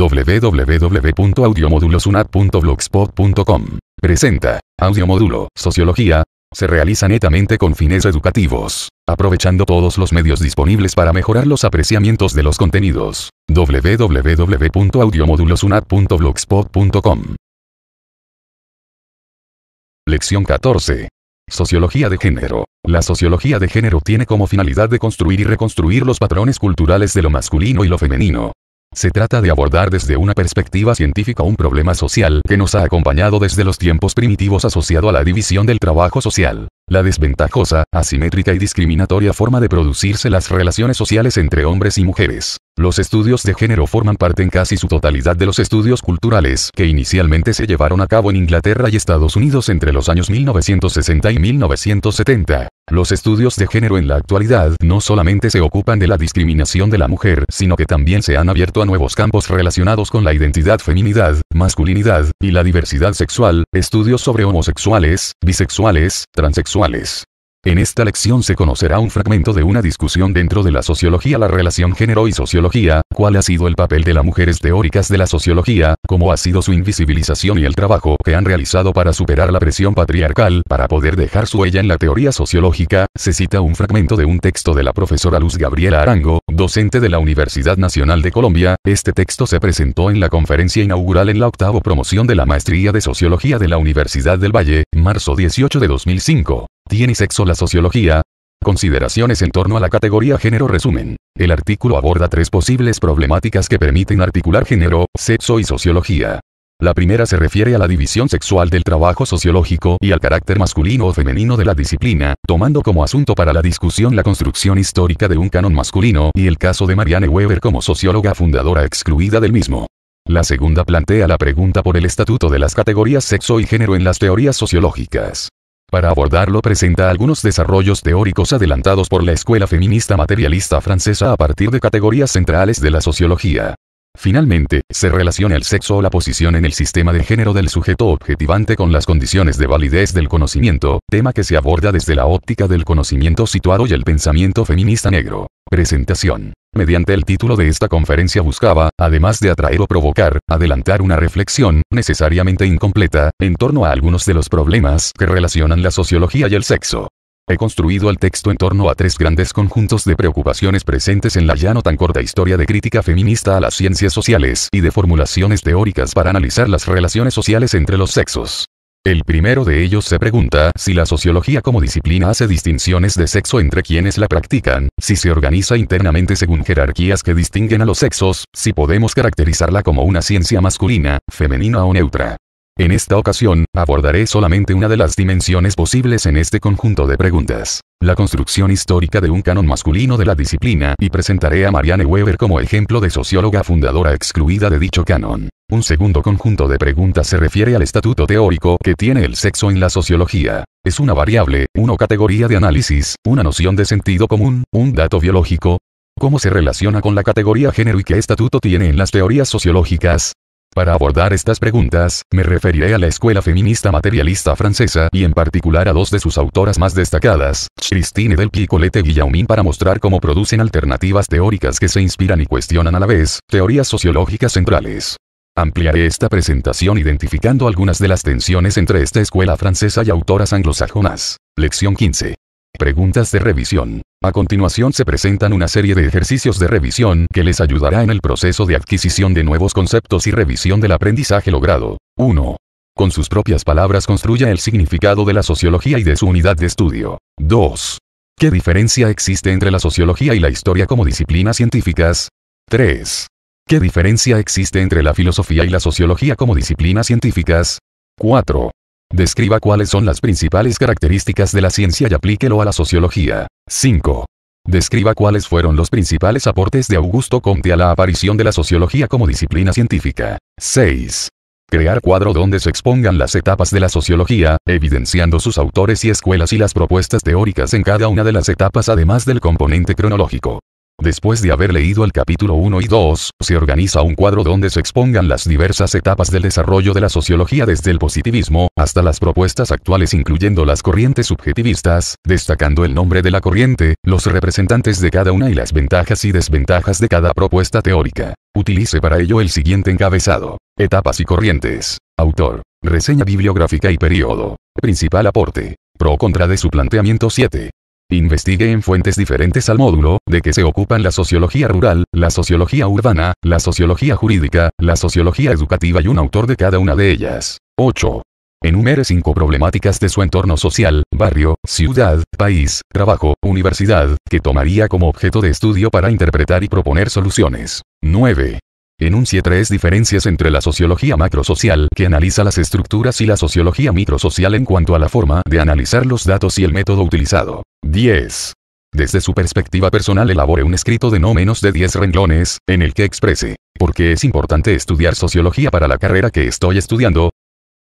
www.audiomodulosunat.blogspot.com. Presenta. Audiomódulo, Sociología. Se realiza netamente con fines educativos, aprovechando todos los medios disponibles para mejorar los apreciamientos de los contenidos. www.audiomodulosunat.blogspot.com. Lección 14. Sociología de género. La sociología de género tiene como finalidad de construir y reconstruir los patrones culturales de lo masculino y lo femenino. Se trata de abordar desde una perspectiva científica un problema social que nos ha acompañado desde los tiempos primitivos asociado a la división del trabajo social, la desventajosa, asimétrica y discriminatoria forma de producirse las relaciones sociales entre hombres y mujeres. Los estudios de género forman parte en casi su totalidad de los estudios culturales que inicialmente se llevaron a cabo en Inglaterra y Estados Unidos entre los años 1960 y 1970. Los estudios de género en la actualidad no solamente se ocupan de la discriminación de la mujer, sino que también se han abierto a nuevos campos relacionados con la identidad, feminidad, masculinidad, y la diversidad sexual, estudios sobre homosexuales, bisexuales, transexuales. En esta lección se conocerá un fragmento de una discusión dentro de la sociología, la relación género y sociología, cuál ha sido el papel de las mujeres teóricas de la sociología, cómo ha sido su invisibilización y el trabajo que han realizado para superar la presión patriarcal, para poder dejar su huella en la teoría sociológica. Se cita un fragmento de un texto de la profesora Luz Gabriela Arango, docente de la Universidad Nacional de Colombia. Este texto se presentó en la conferencia inaugural en la 8ª promoción de la Maestría de Sociología de la Universidad del Valle, marzo 18 de 2005. ¿Tiene sexo la sociología? Consideraciones en torno a la categoría género. Resumen. El artículo aborda 3 posibles problemáticas que permiten articular género, sexo y sociología. La primera se refiere a la división sexual del trabajo sociológico y al carácter masculino o femenino de la disciplina, tomando como asunto para la discusión la construcción histórica de un canon masculino y el caso de Marianne Weber como socióloga fundadora excluida del mismo. La segunda plantea la pregunta por el estatuto de las categorías sexo y género en las teorías sociológicas. Para abordarlo presenta algunos desarrollos teóricos adelantados por la escuela feminista materialista francesa a partir de categorías centrales de la sociología. Finalmente, se relaciona el sexo o la posición en el sistema de género del sujeto objetivante con las condiciones de validez del conocimiento, tema que se aborda desde la óptica del conocimiento situado y el pensamiento feminista negro. Presentación. Mediante el título de esta conferencia buscaba, además de atraer o provocar, adelantar una reflexión, necesariamente incompleta, en torno a algunos de los problemas que relacionan la sociología y el sexo. He construido el texto en torno a 3 grandes conjuntos de preocupaciones presentes en la ya no tan corta historia de crítica feminista a las ciencias sociales y de formulaciones teóricas para analizar las relaciones sociales entre los sexos. El primero de ellos se pregunta si la sociología como disciplina hace distinciones de sexo entre quienes la practican, si se organiza internamente según jerarquías que distinguen a los sexos, si podemos caracterizarla como una ciencia masculina, femenina o neutra. En esta ocasión, abordaré solamente una de las dimensiones posibles en este conjunto de preguntas, la construcción histórica de un canon masculino de la disciplina, y presentaré a Marianne Weber como ejemplo de socióloga fundadora excluida de dicho canon. Un segundo conjunto de preguntas se refiere al estatuto teórico que tiene el sexo en la sociología. ¿Es una variable, una categoría de análisis, una noción de sentido común, un dato biológico? ¿Cómo se relaciona con la categoría género y qué estatuto tiene en las teorías sociológicas? Para abordar estas preguntas, me referiré a la escuela feminista materialista francesa y en particular a 2 de sus autoras más destacadas, Christine Delpy y Colette Guillaumin, para mostrar cómo producen alternativas teóricas que se inspiran y cuestionan a la vez, teorías sociológicas centrales. Ampliaré esta presentación identificando algunas de las tensiones entre esta escuela francesa y autoras anglosajonas. Lección 15. Preguntas de revisión. A continuación se presentan una serie de ejercicios de revisión que les ayudará en el proceso de adquisición de nuevos conceptos y revisión del aprendizaje logrado. 1. Con sus propias palabras construya el significado de la sociología y de su unidad de estudio. 2. ¿Qué diferencia existe entre la sociología y la historia como disciplinas científicas? 3. ¿Qué diferencia existe entre la filosofía y la sociología como disciplinas científicas? 4. Describa cuáles son las principales características de la ciencia y aplíquelo a la sociología. 5. Describa cuáles fueron los principales aportes de Augusto Comte a la aparición de la sociología como disciplina científica. 6. Crear cuadro donde se expongan las etapas de la sociología, evidenciando sus autores y escuelas y las propuestas teóricas en cada una de las etapas además del componente cronológico. Después de haber leído el capítulo 1 y 2, se organiza un cuadro donde se expongan las diversas etapas del desarrollo de la sociología desde el positivismo, hasta las propuestas actuales incluyendo las corrientes subjetivistas, destacando el nombre de la corriente, los representantes de cada una y las ventajas y desventajas de cada propuesta teórica. Utilice para ello el siguiente encabezado. Etapas y corrientes. Autor. Reseña bibliográfica y periodo. Principal aporte. Pro o contra de su planteamiento 7. Investigue en fuentes diferentes al módulo, de que se ocupan la sociología rural, la sociología urbana, la sociología jurídica, la sociología educativa y un autor de cada una de ellas. 8. Enumere 5 problemáticas de su entorno social, barrio, ciudad, país, trabajo, universidad, que tomaría como objeto de estudio para interpretar y proponer soluciones. 9. Enuncie 3 diferencias entre la sociología macrosocial, que analiza las estructuras, y la sociología microsocial en cuanto a la forma de analizar los datos y el método utilizado. 10. Desde su perspectiva personal elabore un escrito de no menos de 10 renglones, en el que exprese por qué es importante estudiar sociología para la carrera que estoy estudiando.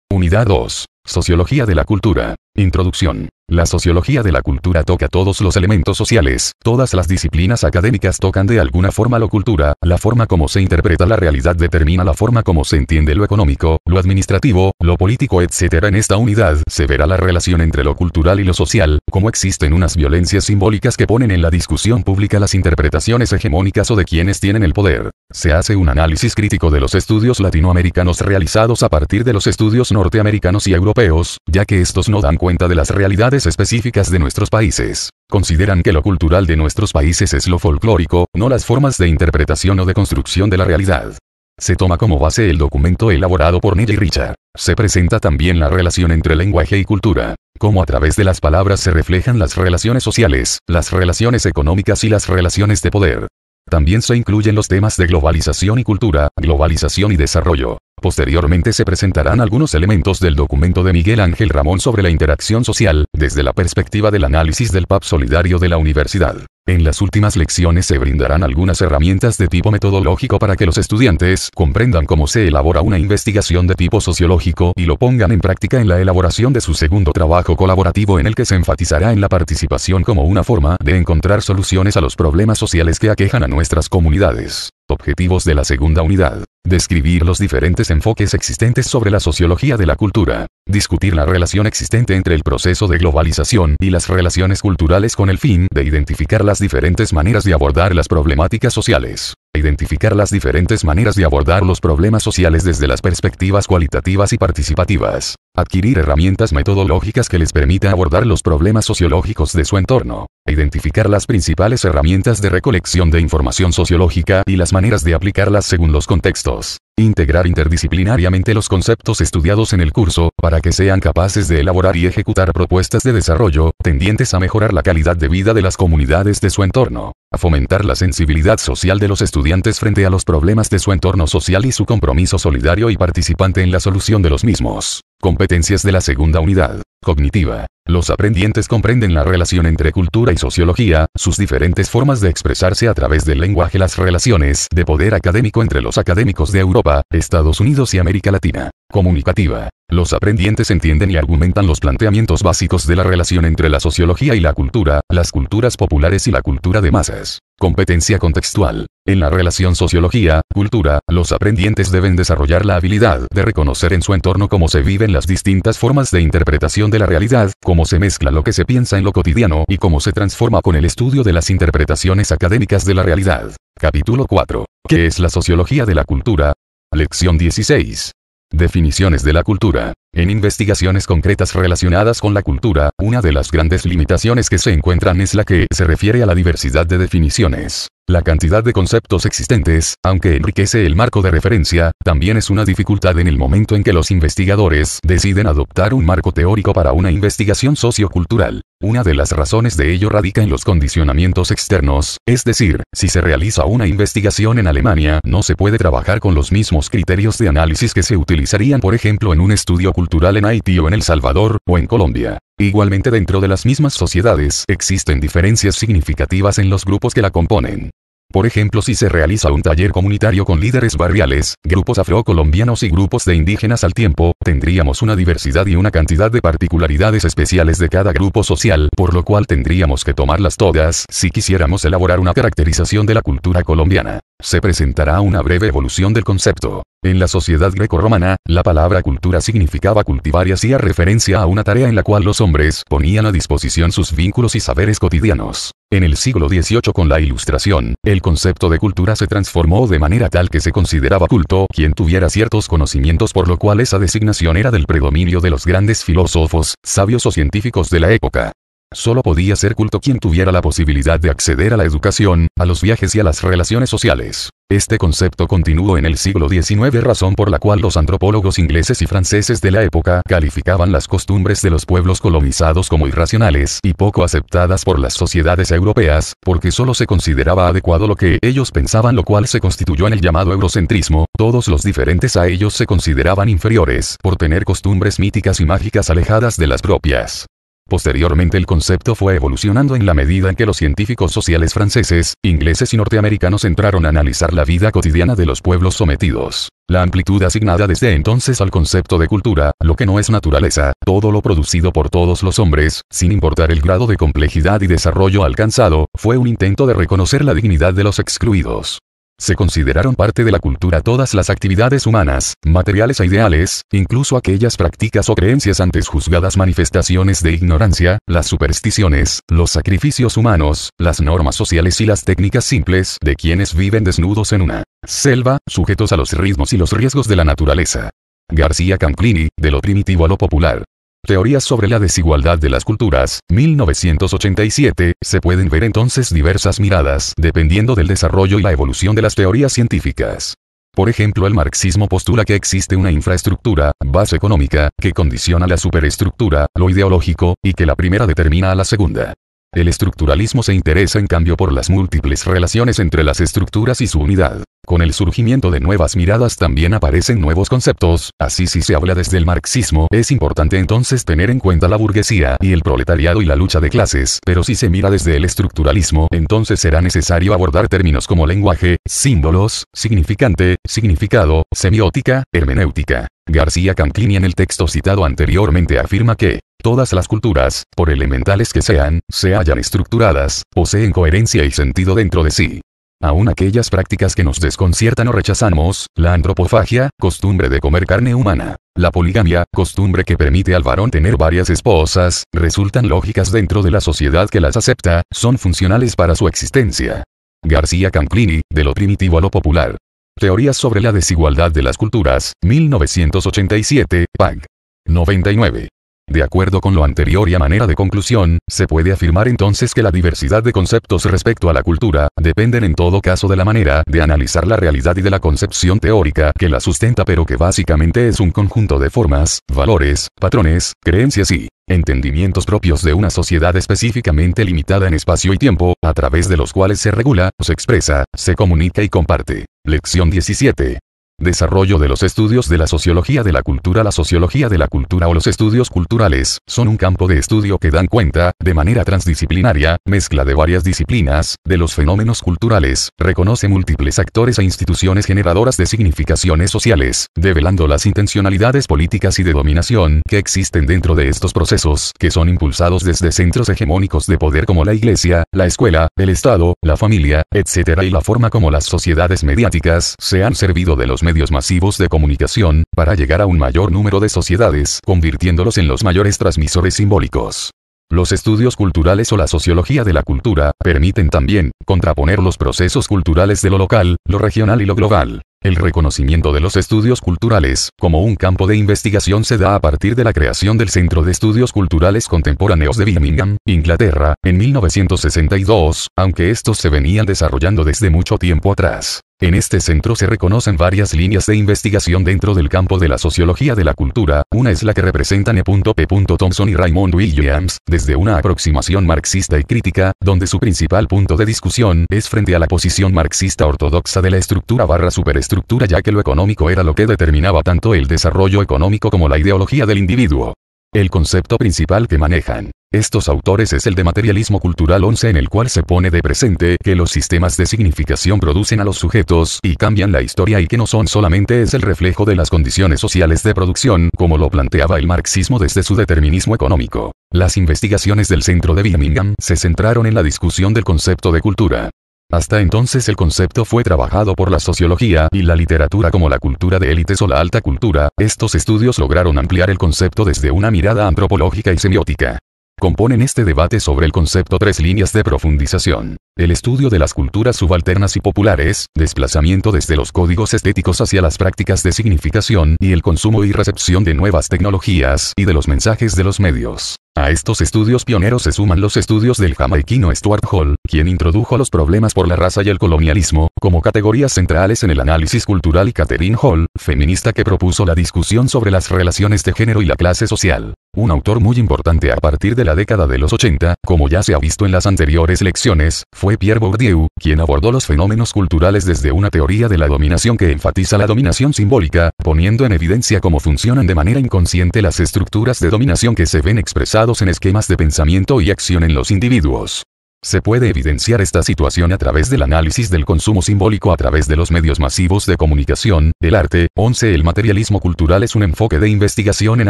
Unidad 2. Sociología de la cultura. Introducción. La sociología de la cultura toca todos los elementos sociales, todas las disciplinas académicas tocan de alguna forma la cultura, la forma como se interpreta la realidad determina la forma como se entiende lo económico, lo administrativo, lo político, etc. En esta unidad se verá la relación entre lo cultural y lo social, cómo existen unas violencias simbólicas que ponen en la discusión pública las interpretaciones hegemónicas o de quienes tienen el poder. Se hace un análisis crítico de los estudios latinoamericanos realizados a partir de los estudios norteamericanos y europeos, ya que estos no dan cuenta de las realidades específicas de nuestros países. Consideran que lo cultural de nuestros países es lo folclórico, no las formas de interpretación o de construcción de la realidad. Se toma como base el documento elaborado por Neil y Richard. Se presenta también la relación entre lenguaje y cultura, cómo a través de las palabras se reflejan las relaciones sociales, las relaciones económicas y las relaciones de poder. También se incluyen los temas de globalización y cultura, globalización y desarrollo. Posteriormente se presentarán algunos elementos del documento de Miguel Ángel Ramón sobre la interacción social, desde la perspectiva del análisis del PAP solidario de la universidad. En las últimas lecciones se brindarán algunas herramientas de tipo metodológico para que los estudiantes comprendan cómo se elabora una investigación de tipo sociológico y lo pongan en práctica en la elaboración de su segundo trabajo colaborativo, en el que se enfatizará en la participación como una forma de encontrar soluciones a los problemas sociales que aquejan a nuestras comunidades. Objetivos de la segunda unidad. Describir los diferentes enfoques existentes sobre la sociología de la cultura. Discutir la relación existente entre el proceso de globalización y las relaciones culturales con el fin de identificar las diferentes maneras de abordar las problemáticas sociales. Identificar las diferentes maneras de abordar los problemas sociales desde las perspectivas cualitativas y participativas. Adquirir herramientas metodológicas que les permita abordar los problemas sociológicos de su entorno. Identificar las principales herramientas de recolección de información sociológica y las maneras de aplicarlas según los contextos. Integrar interdisciplinariamente los conceptos estudiados en el curso, para que sean capaces de elaborar y ejecutar propuestas de desarrollo, tendientes a mejorar la calidad de vida de las comunidades de su entorno. A fomentar la sensibilidad social de los estudiantes frente a los problemas de su entorno social y su compromiso solidario y participante en la solución de los mismos. Competencias de la segunda unidad. Cognitiva. Los aprendientes comprenden la relación entre cultura y sociología, sus diferentes formas de expresarse a través del lenguaje, las relaciones de poder académico entre los académicos de Europa, Estados Unidos y América Latina. Comunicativa. Los aprendientes entienden y argumentan los planteamientos básicos de la relación entre la sociología y la cultura, las culturas populares y la cultura de masas. Competencia contextual. En la relación sociología-cultura, los aprendientes deben desarrollar la habilidad de reconocer en su entorno cómo se viven las distintas formas de interpretación de la realidad, cómo se mezcla lo que se piensa en lo cotidiano y cómo se transforma con el estudio de las interpretaciones académicas de la realidad. Capítulo 4. ¿Qué es la sociología de la cultura? Lección 16. Definiciones de la cultura. En investigaciones concretas relacionadas con la cultura, una de las grandes limitaciones que se encuentran es la que se refiere a la diversidad de definiciones. La cantidad de conceptos existentes, aunque enriquece el marco de referencia, también es una dificultad en el momento en que los investigadores deciden adoptar un marco teórico para una investigación sociocultural. Una de las razones de ello radica en los condicionamientos externos, es decir, si se realiza una investigación en Alemania, no se puede trabajar con los mismos criterios de análisis que se utilizarían, por ejemplo, en un estudio cultural en Haití o en El Salvador, o en Colombia. Igualmente, dentro de las mismas sociedades, existen diferencias significativas en los grupos que la componen. Por ejemplo, si se realiza un taller comunitario con líderes barriales, grupos afrocolombianos y grupos de indígenas al tiempo, tendríamos una diversidad y una cantidad de particularidades especiales de cada grupo social, por lo cual tendríamos que tomarlas todas si quisiéramos elaborar una caracterización de la cultura colombiana. Se presentará una breve evolución del concepto. En la sociedad grecorromana, la palabra cultura significaba cultivar y hacía referencia a una tarea en la cual los hombres ponían a disposición sus vínculos y saberes cotidianos. En el siglo XVIII, con la Ilustración, el concepto de cultura se transformó de manera tal que se consideraba culto quien tuviera ciertos conocimientos, por lo cual esa designación era del predominio de los grandes filósofos, sabios o científicos de la época. Solo podía ser culto quien tuviera la posibilidad de acceder a la educación, a los viajes y a las relaciones sociales. Este concepto continuó en el siglo XIX, razón por la cual los antropólogos ingleses y franceses de la época calificaban las costumbres de los pueblos colonizados como irracionales y poco aceptadas por las sociedades europeas, porque solo se consideraba adecuado lo que ellos pensaban, lo cual se constituyó en el llamado eurocentrismo. Todos los diferentes a ellos se consideraban inferiores por tener costumbres míticas y mágicas alejadas de las propias. Posteriormente el concepto fue evolucionando en la medida en que los científicos sociales franceses, ingleses y norteamericanos entraron a analizar la vida cotidiana de los pueblos sometidos. La amplitud asignada desde entonces al concepto de cultura, lo que no es naturaleza, todo lo producido por todos los hombres, sin importar el grado de complejidad y desarrollo alcanzado, fue un intento de reconocer la dignidad de los excluidos. Se consideraron parte de la cultura todas las actividades humanas, materiales e ideales, incluso aquellas prácticas o creencias antes juzgadas manifestaciones de ignorancia, las supersticiones, los sacrificios humanos, las normas sociales y las técnicas simples de quienes viven desnudos en una selva, sujetos a los ritmos y los riesgos de la naturaleza. García Canclini, de lo primitivo a lo popular. Teorías sobre la desigualdad de las culturas, 1987, se pueden ver entonces diversas miradas, dependiendo del desarrollo y la evolución de las teorías científicas. Por ejemplo, el marxismo postula que existe una infraestructura, base económica, que condiciona la superestructura, lo ideológico, y que la primera determina a la segunda. El estructuralismo se interesa en cambio por las múltiples relaciones entre las estructuras y su unidad. Con el surgimiento de nuevas miradas también aparecen nuevos conceptos, así si se habla desde el marxismo, es importante entonces tener en cuenta la burguesía y el proletariado y la lucha de clases, pero si se mira desde el estructuralismo, entonces será necesario abordar términos como lenguaje, símbolos, significante, significado, semiótica, hermenéutica. García Canclini en el texto citado anteriormente afirma que todas las culturas, por elementales que sean, se hallan estructuradas, poseen coherencia y sentido dentro de sí. Aun aquellas prácticas que nos desconciertan o rechazamos, la antropofagia, costumbre de comer carne humana, la poligamia, costumbre que permite al varón tener varias esposas, resultan lógicas dentro de la sociedad que las acepta, son funcionales para su existencia. García Canclini, de lo primitivo a lo popular. Teorías sobre la desigualdad de las culturas, 1987, pag. 99. De acuerdo con lo anterior y a manera de conclusión, se puede afirmar entonces que la diversidad de conceptos respecto a la cultura, dependen en todo caso de la manera de analizar la realidad y de la concepción teórica que la sustenta, pero que básicamente es un conjunto de formas, valores, patrones, creencias y entendimientos propios de una sociedad específicamente limitada en espacio y tiempo, a través de los cuales se regula, se expresa, se comunica y comparte. Lección 17. Desarrollo de los estudios de la sociología de la cultura. La sociología de la cultura o los estudios culturales, son un campo de estudio que dan cuenta, de manera transdisciplinaria, mezcla de varias disciplinas, de los fenómenos culturales, reconoce múltiples actores e instituciones generadoras de significaciones sociales, develando las intencionalidades políticas y de dominación que existen dentro de estos procesos, que son impulsados desde centros hegemónicos de poder como la Iglesia, la escuela, el Estado, la familia, etc. y la forma como las sociedades mediáticas se han servido de los medios masivos de comunicación, para llegar a un mayor número de sociedades, convirtiéndolos en los mayores transmisores simbólicos. Los estudios culturales o la sociología de la cultura, permiten también, contraponer los procesos culturales de lo local, lo regional y lo global. El reconocimiento de los estudios culturales, como un campo de investigación se da a partir de la creación del Centro de Estudios Culturales Contemporáneos de Birmingham, Inglaterra, en 1962, aunque estos se venían desarrollando desde mucho tiempo atrás. En este centro se reconocen varias líneas de investigación dentro del campo de la sociología de la cultura. Una es la que representan E.P. Thompson y Raymond Williams, desde una aproximación marxista y crítica, donde su principal punto de discusión es frente a la posición marxista ortodoxa de la estructura-superestructura, ya que lo económico era lo que determinaba tanto el desarrollo económico como la ideología del individuo. El concepto principal que manejan estos autores es el de materialismo cultural 11, en el cual se pone de presente que los sistemas de significación producen a los sujetos y cambian la historia, y que no son solamente es el reflejo de las condiciones sociales de producción, como lo planteaba el marxismo desde su determinismo económico. Las investigaciones del Centro de Birmingham se centraron en la discusión del concepto de cultura. Hasta entonces el concepto fue trabajado por la sociología y la literatura como la cultura de élites o la alta cultura. Estos estudios lograron ampliar el concepto desde una mirada antropológica y semiótica. Componen este debate sobre el concepto tres líneas de profundización: el estudio de las culturas subalternas y populares, desplazamiento desde los códigos estéticos hacia las prácticas de significación y el consumo y recepción de nuevas tecnologías y de los mensajes de los medios. A estos estudios pioneros se suman los estudios del jamaiquino Stuart Hall, quien introdujo los problemas por la raza y el colonialismo como categorías centrales en el análisis cultural, y Catherine Hall, feminista, que propuso la discusión sobre las relaciones de género y la clase social. Un autor muy importante a partir de la década de los 80, como ya se ha visto en las anteriores lecciones, fue Pierre Bourdieu, quien abordó los fenómenos culturales desde una teoría de la dominación que enfatiza la dominación simbólica, poniendo en evidencia cómo funcionan de manera inconsciente las estructuras de dominación que se ven expresados en esquemas de pensamiento y acción en los individuos. Se puede evidenciar esta situación a través del análisis del consumo simbólico a través de los medios masivos de comunicación, el arte. 11. El materialismo cultural es un enfoque de investigación en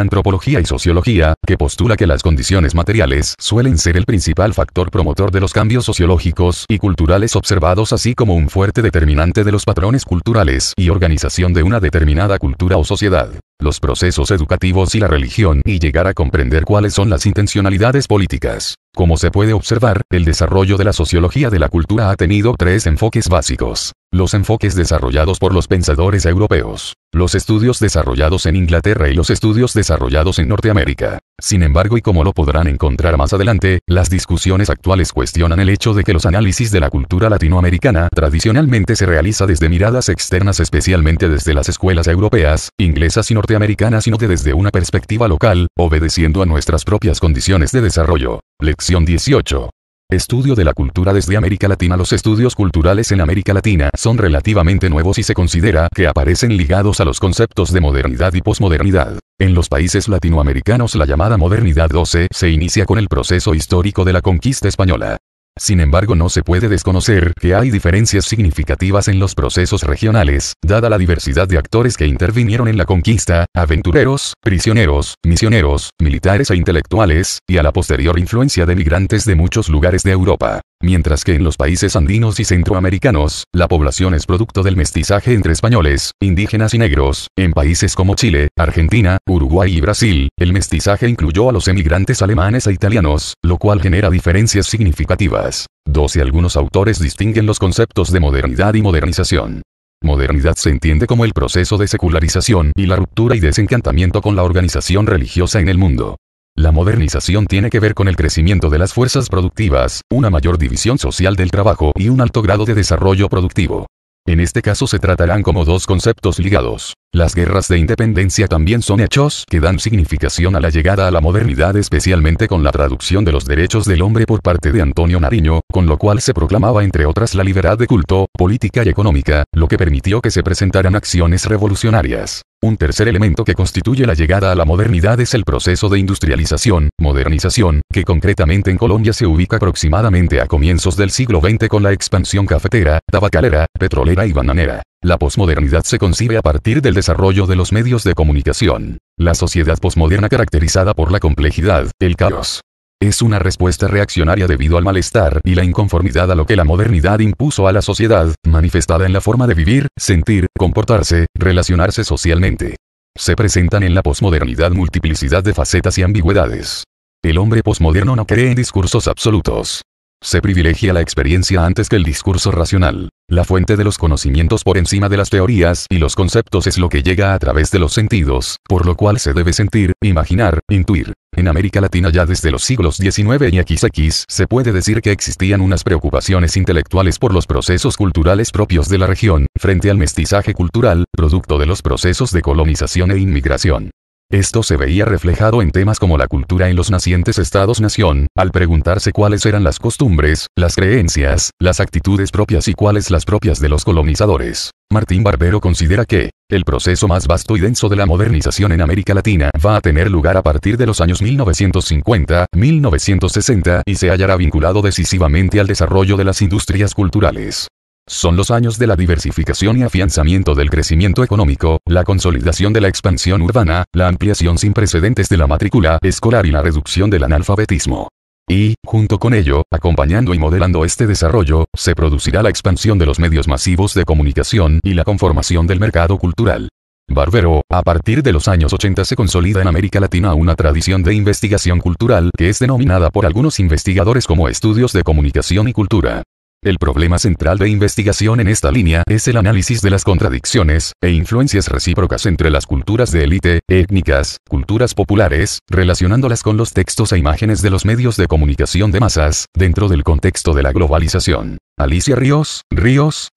antropología y sociología, que postula que las condiciones materiales suelen ser el principal factor promotor de los cambios sociológicos y culturales observados, así como un fuerte determinante de los patrones culturales y organización de una determinada cultura o sociedad. Los procesos educativos y la religión, y llegar a comprender cuáles son las intencionalidades políticas. Como se puede observar, el desarrollo de la sociología de la cultura ha tenido tres enfoques básicos: los enfoques desarrollados por los pensadores europeos, los estudios desarrollados en Inglaterra y los estudios desarrollados en Norteamérica. Sin embargo, y como lo podrán encontrar más adelante, las discusiones actuales cuestionan el hecho de que los análisis de la cultura latinoamericana tradicionalmente se realiza desde miradas externas, especialmente desde las escuelas europeas, inglesas y norteamericanas, y no desde una perspectiva local, obedeciendo a nuestras propias condiciones de desarrollo. Lección 18. Estudio de la cultura desde América Latina. Los estudios culturales en América Latina son relativamente nuevos y se considera que aparecen ligados a los conceptos de modernidad y posmodernidad. En los países latinoamericanos, la llamada modernidad 12 se inicia con el proceso histórico de la conquista española. Sin embargo, no se puede desconocer que hay diferencias significativas en los procesos regionales, dada la diversidad de actores que intervinieron en la conquista: aventureros, prisioneros, misioneros, militares e intelectuales, y a la posterior influencia de migrantes de muchos lugares de Europa. Mientras que en los países andinos y centroamericanos, la población es producto del mestizaje entre españoles, indígenas y negros. En países como Chile, Argentina, Uruguay y Brasil, el mestizaje incluyó a los emigrantes alemanes e italianos, lo cual genera diferencias significativas. 12. Algunos autores distinguen los conceptos de modernidad y modernización. Modernidad se entiende como el proceso de secularización y la ruptura y desencantamiento con la organización religiosa en el mundo. La modernización tiene que ver con el crecimiento de las fuerzas productivas, una mayor división social del trabajo y un alto grado de desarrollo productivo. En este caso se tratarán como dos conceptos ligados. Las guerras de independencia también son hechos que dan significación a la llegada a la modernidad, especialmente con la traducción de los derechos del hombre por parte de Antonio Nariño, con lo cual se proclamaba entre otras la libertad de culto, política y económica, lo que permitió que se presentaran acciones revolucionarias. Un tercer elemento que constituye la llegada a la modernidad es el proceso de industrialización, modernización, que concretamente en Colombia se ubica aproximadamente a comienzos del siglo XX con la expansión cafetera, tabacalera, petrolera y bananera. La posmodernidad se concibe a partir del desarrollo de los medios de comunicación. La sociedad posmoderna, caracterizada por la complejidad, el caos, es una respuesta reaccionaria debido al malestar y la inconformidad a lo que la modernidad impuso a la sociedad, manifestada en la forma de vivir, sentir, comportarse, relacionarse socialmente. Se presentan en la posmodernidad multiplicidad de facetas y ambigüedades. El hombre posmoderno no cree en discursos absolutos. Se privilegia la experiencia antes que el discurso racional. La fuente de los conocimientos por encima de las teorías y los conceptos es lo que llega a través de los sentidos, por lo cual se debe sentir, imaginar, intuir. En América Latina ya desde los siglos XIX y XX se puede decir que existían unas preocupaciones intelectuales por los procesos culturales propios de la región, frente al mestizaje cultural, producto de los procesos de colonización e inmigración. Esto se veía reflejado en temas como la cultura en los nacientes estados-nación, al preguntarse cuáles eran las costumbres, las creencias, las actitudes propias y cuáles las propias de los colonizadores. Martín Barbero considera que el proceso más vasto y denso de la modernización en América Latina va a tener lugar a partir de los años 1950, 1960 y se hallará vinculado decisivamente al desarrollo de las industrias culturales. Son los años de la diversificación y afianzamiento del crecimiento económico, la consolidación de la expansión urbana, la ampliación sin precedentes de la matrícula escolar y la reducción del analfabetismo. Y, junto con ello, acompañando y modelando este desarrollo, se producirá la expansión de los medios masivos de comunicación y la conformación del mercado cultural. Barbero, a partir de los años 80 se consolida en América Latina una tradición de investigación cultural que es denominada por algunos investigadores como estudios de comunicación y cultura. El problema central de investigación en esta línea es el análisis de las contradicciones e influencias recíprocas entre las culturas de élite, étnicas, culturas populares, relacionándolas con los textos e imágenes de los medios de comunicación de masas, dentro del contexto de la globalización. Alicia Ríos,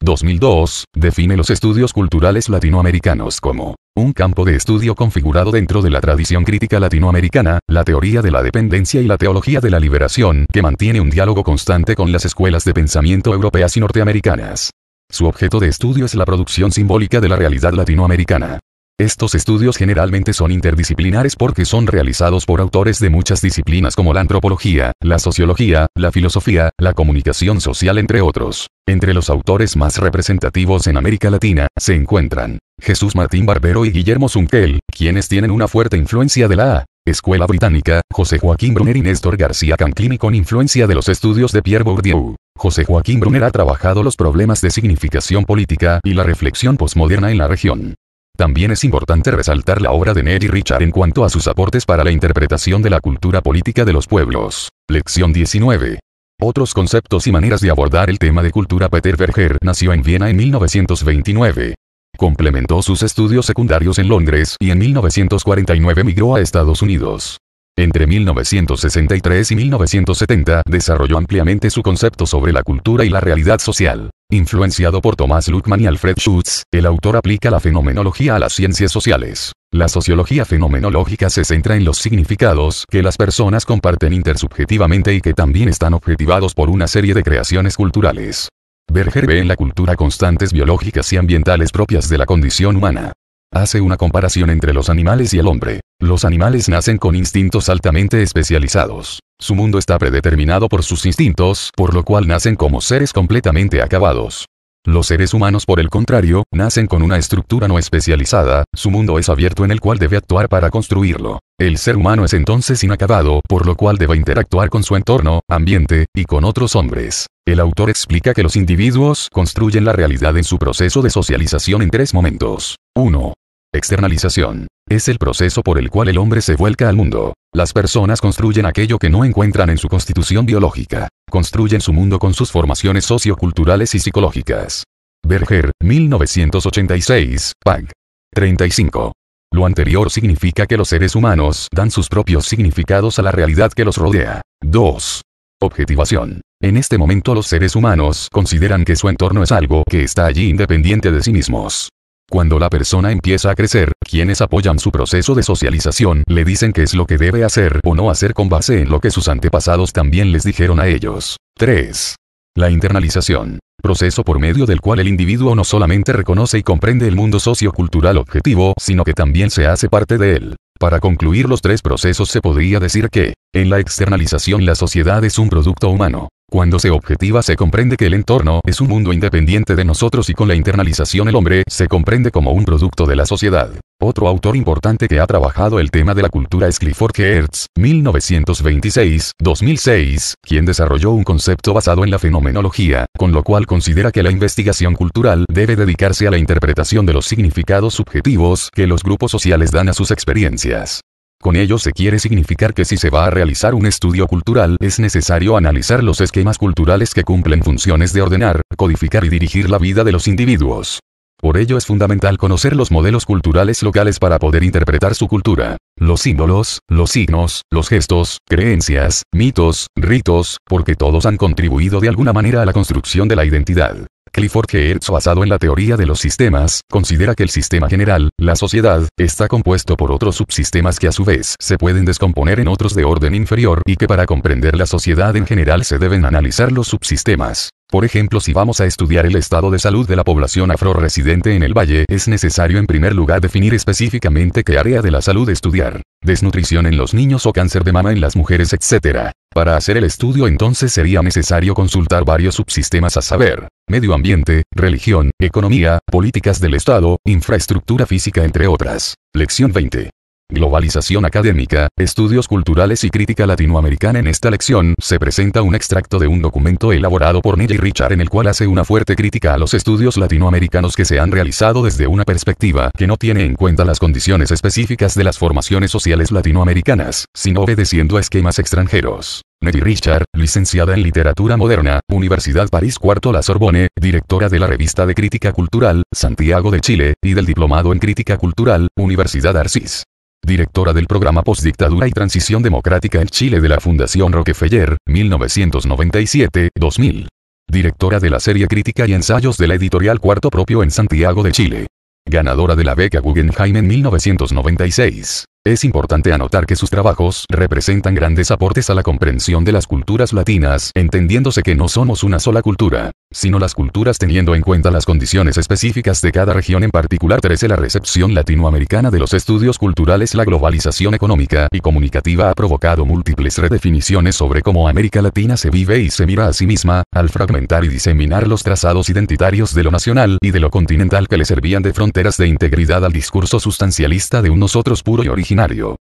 2002, define los estudios culturales latinoamericanos como un campo de estudio configurado dentro de la tradición crítica latinoamericana, la teoría de la dependencia y la teología de la liberación, que mantiene un diálogo constante con las escuelas de pensamiento europeas y norteamericanas. Su objeto de estudio es la producción simbólica de la realidad latinoamericana. Estos estudios generalmente son interdisciplinares porque son realizados por autores de muchas disciplinas como la antropología, la sociología, la filosofía, la comunicación social entre otros. Entre los autores más representativos en América Latina, se encuentran Jesús Martín Barbero y Guillermo Zunquel, quienes tienen una fuerte influencia de la Escuela Británica, José Joaquín Brunner y Néstor García Canclini con influencia de los estudios de Pierre Bourdieu. José Joaquín Brunner ha trabajado los problemas de significación política y la reflexión posmoderna en la región. También es importante resaltar la obra de Ned y Richard en cuanto a sus aportes para la interpretación de la cultura política de los pueblos. Lección 19. Otros conceptos y maneras de abordar el tema de cultura. Peter Berger nació en Viena en 1929. Complementó sus estudios secundarios en Londres y en 1949 migró a Estados Unidos. Entre 1963 y 1970 desarrolló ampliamente su concepto sobre la cultura y la realidad social. Influenciado por Thomas Luckmann y Alfred Schutz, el autor aplica la fenomenología a las ciencias sociales. La sociología fenomenológica se centra en los significados que las personas comparten intersubjetivamente y que también están objetivados por una serie de creaciones culturales. Berger ve en la cultura constantes biológicas y ambientales propias de la condición humana. Hace una comparación entre los animales y el hombre. Los animales nacen con instintos altamente especializados. Su mundo está predeterminado por sus instintos, por lo cual nacen como seres completamente acabados. Los seres humanos, por el contrario, nacen con una estructura no especializada, su mundo es abierto en el cual debe actuar para construirlo. El ser humano es entonces inacabado, por lo cual debe interactuar con su entorno, ambiente, y con otros hombres. El autor explica que los individuos construyen la realidad en su proceso de socialización en tres momentos. 1. Externalización. Es el proceso por el cual el hombre se vuelca al mundo. Las personas construyen aquello que no encuentran en su constitución biológica. Construyen su mundo con sus formaciones socioculturales y psicológicas. Berger, 1986, pag. 35. Lo anterior significa que los seres humanos dan sus propios significados a la realidad que los rodea. 2. Objetivación. En este momento los seres humanos consideran que su entorno es algo que está allí independiente de sí mismos. Cuando la persona empieza a crecer, quienes apoyan su proceso de socialización le dicen qué es lo que debe hacer o no hacer con base en lo que sus antepasados también les dijeron a ellos. 3. La internalización. Proceso por medio del cual el individuo no solamente reconoce y comprende el mundo sociocultural objetivo, sino que también se hace parte de él. Para concluir los tres procesos se podría decir que, en la externalización la sociedad es un producto humano. Cuando se objetiva se comprende que el entorno es un mundo independiente de nosotros y con la internalización el hombre se comprende como un producto de la sociedad. Otro autor importante que ha trabajado el tema de la cultura es Clifford Geertz, 1926-2006, quien desarrolló un concepto basado en la fenomenología, con lo cual considera que la investigación cultural debe dedicarse a la interpretación de los significados subjetivos que los grupos sociales dan a sus experiencias. Con ello se quiere significar que si se va a realizar un estudio cultural es necesario analizar los esquemas culturales que cumplen funciones de ordenar, codificar y dirigir la vida de los individuos. Por ello es fundamental conocer los modelos culturales locales para poder interpretar su cultura. Los símbolos, los signos, los gestos, creencias, mitos, ritos, porque todos han contribuido de alguna manera a la construcción de la identidad. Clifford Geertz, basado en la teoría de los sistemas, considera que el sistema general, la sociedad, está compuesto por otros subsistemas que a su vez se pueden descomponer en otros de orden inferior y que para comprender la sociedad en general se deben analizar los subsistemas. Por ejemplo, si vamos a estudiar el estado de salud de la población afro-residente en el valle, es necesario en primer lugar definir específicamente qué área de la salud estudiar. Desnutrición en los niños o cáncer de mama en las mujeres, etc. Para hacer el estudio entonces sería necesario consultar varios subsistemas, a saber, medio ambiente, religión, economía, políticas del Estado, infraestructura física, entre otras. Lección 20. Globalización académica, estudios culturales y crítica latinoamericana. En esta lección se presenta un extracto de un documento elaborado por Neil y Richard en el cual hace una fuerte crítica a los estudios latinoamericanos que se han realizado desde una perspectiva que no tiene en cuenta las condiciones específicas de las formaciones sociales latinoamericanas, sino obedeciendo a esquemas extranjeros. Neil y Richard, licenciada en Literatura Moderna, Universidad París IV La Sorbonne, directora de la Revista de Crítica Cultural, Santiago de Chile, y del Diplomado en Crítica Cultural, Universidad Arcis. Directora del Programa Postdictadura y Transición Democrática en Chile de la Fundación Rockefeller, 1997-2000. Directora de la serie Crítica y Ensayos de la Editorial Cuarto Propio en Santiago de Chile. Ganadora de la beca Guggenheim en 1996. Es importante anotar que sus trabajos representan grandes aportes a la comprensión de las culturas latinas, entendiéndose que no somos una sola cultura, sino las culturas teniendo en cuenta las condiciones específicas de cada región en particular. 13. La recepción latinoamericana de los estudios culturales. La globalización económica y comunicativa ha provocado múltiples redefiniciones sobre cómo América Latina se vive y se mira a sí misma, al fragmentar y diseminar los trazados identitarios de lo nacional y de lo continental que le servían de fronteras de integridad al discurso sustancialista de un nosotros puro y originario.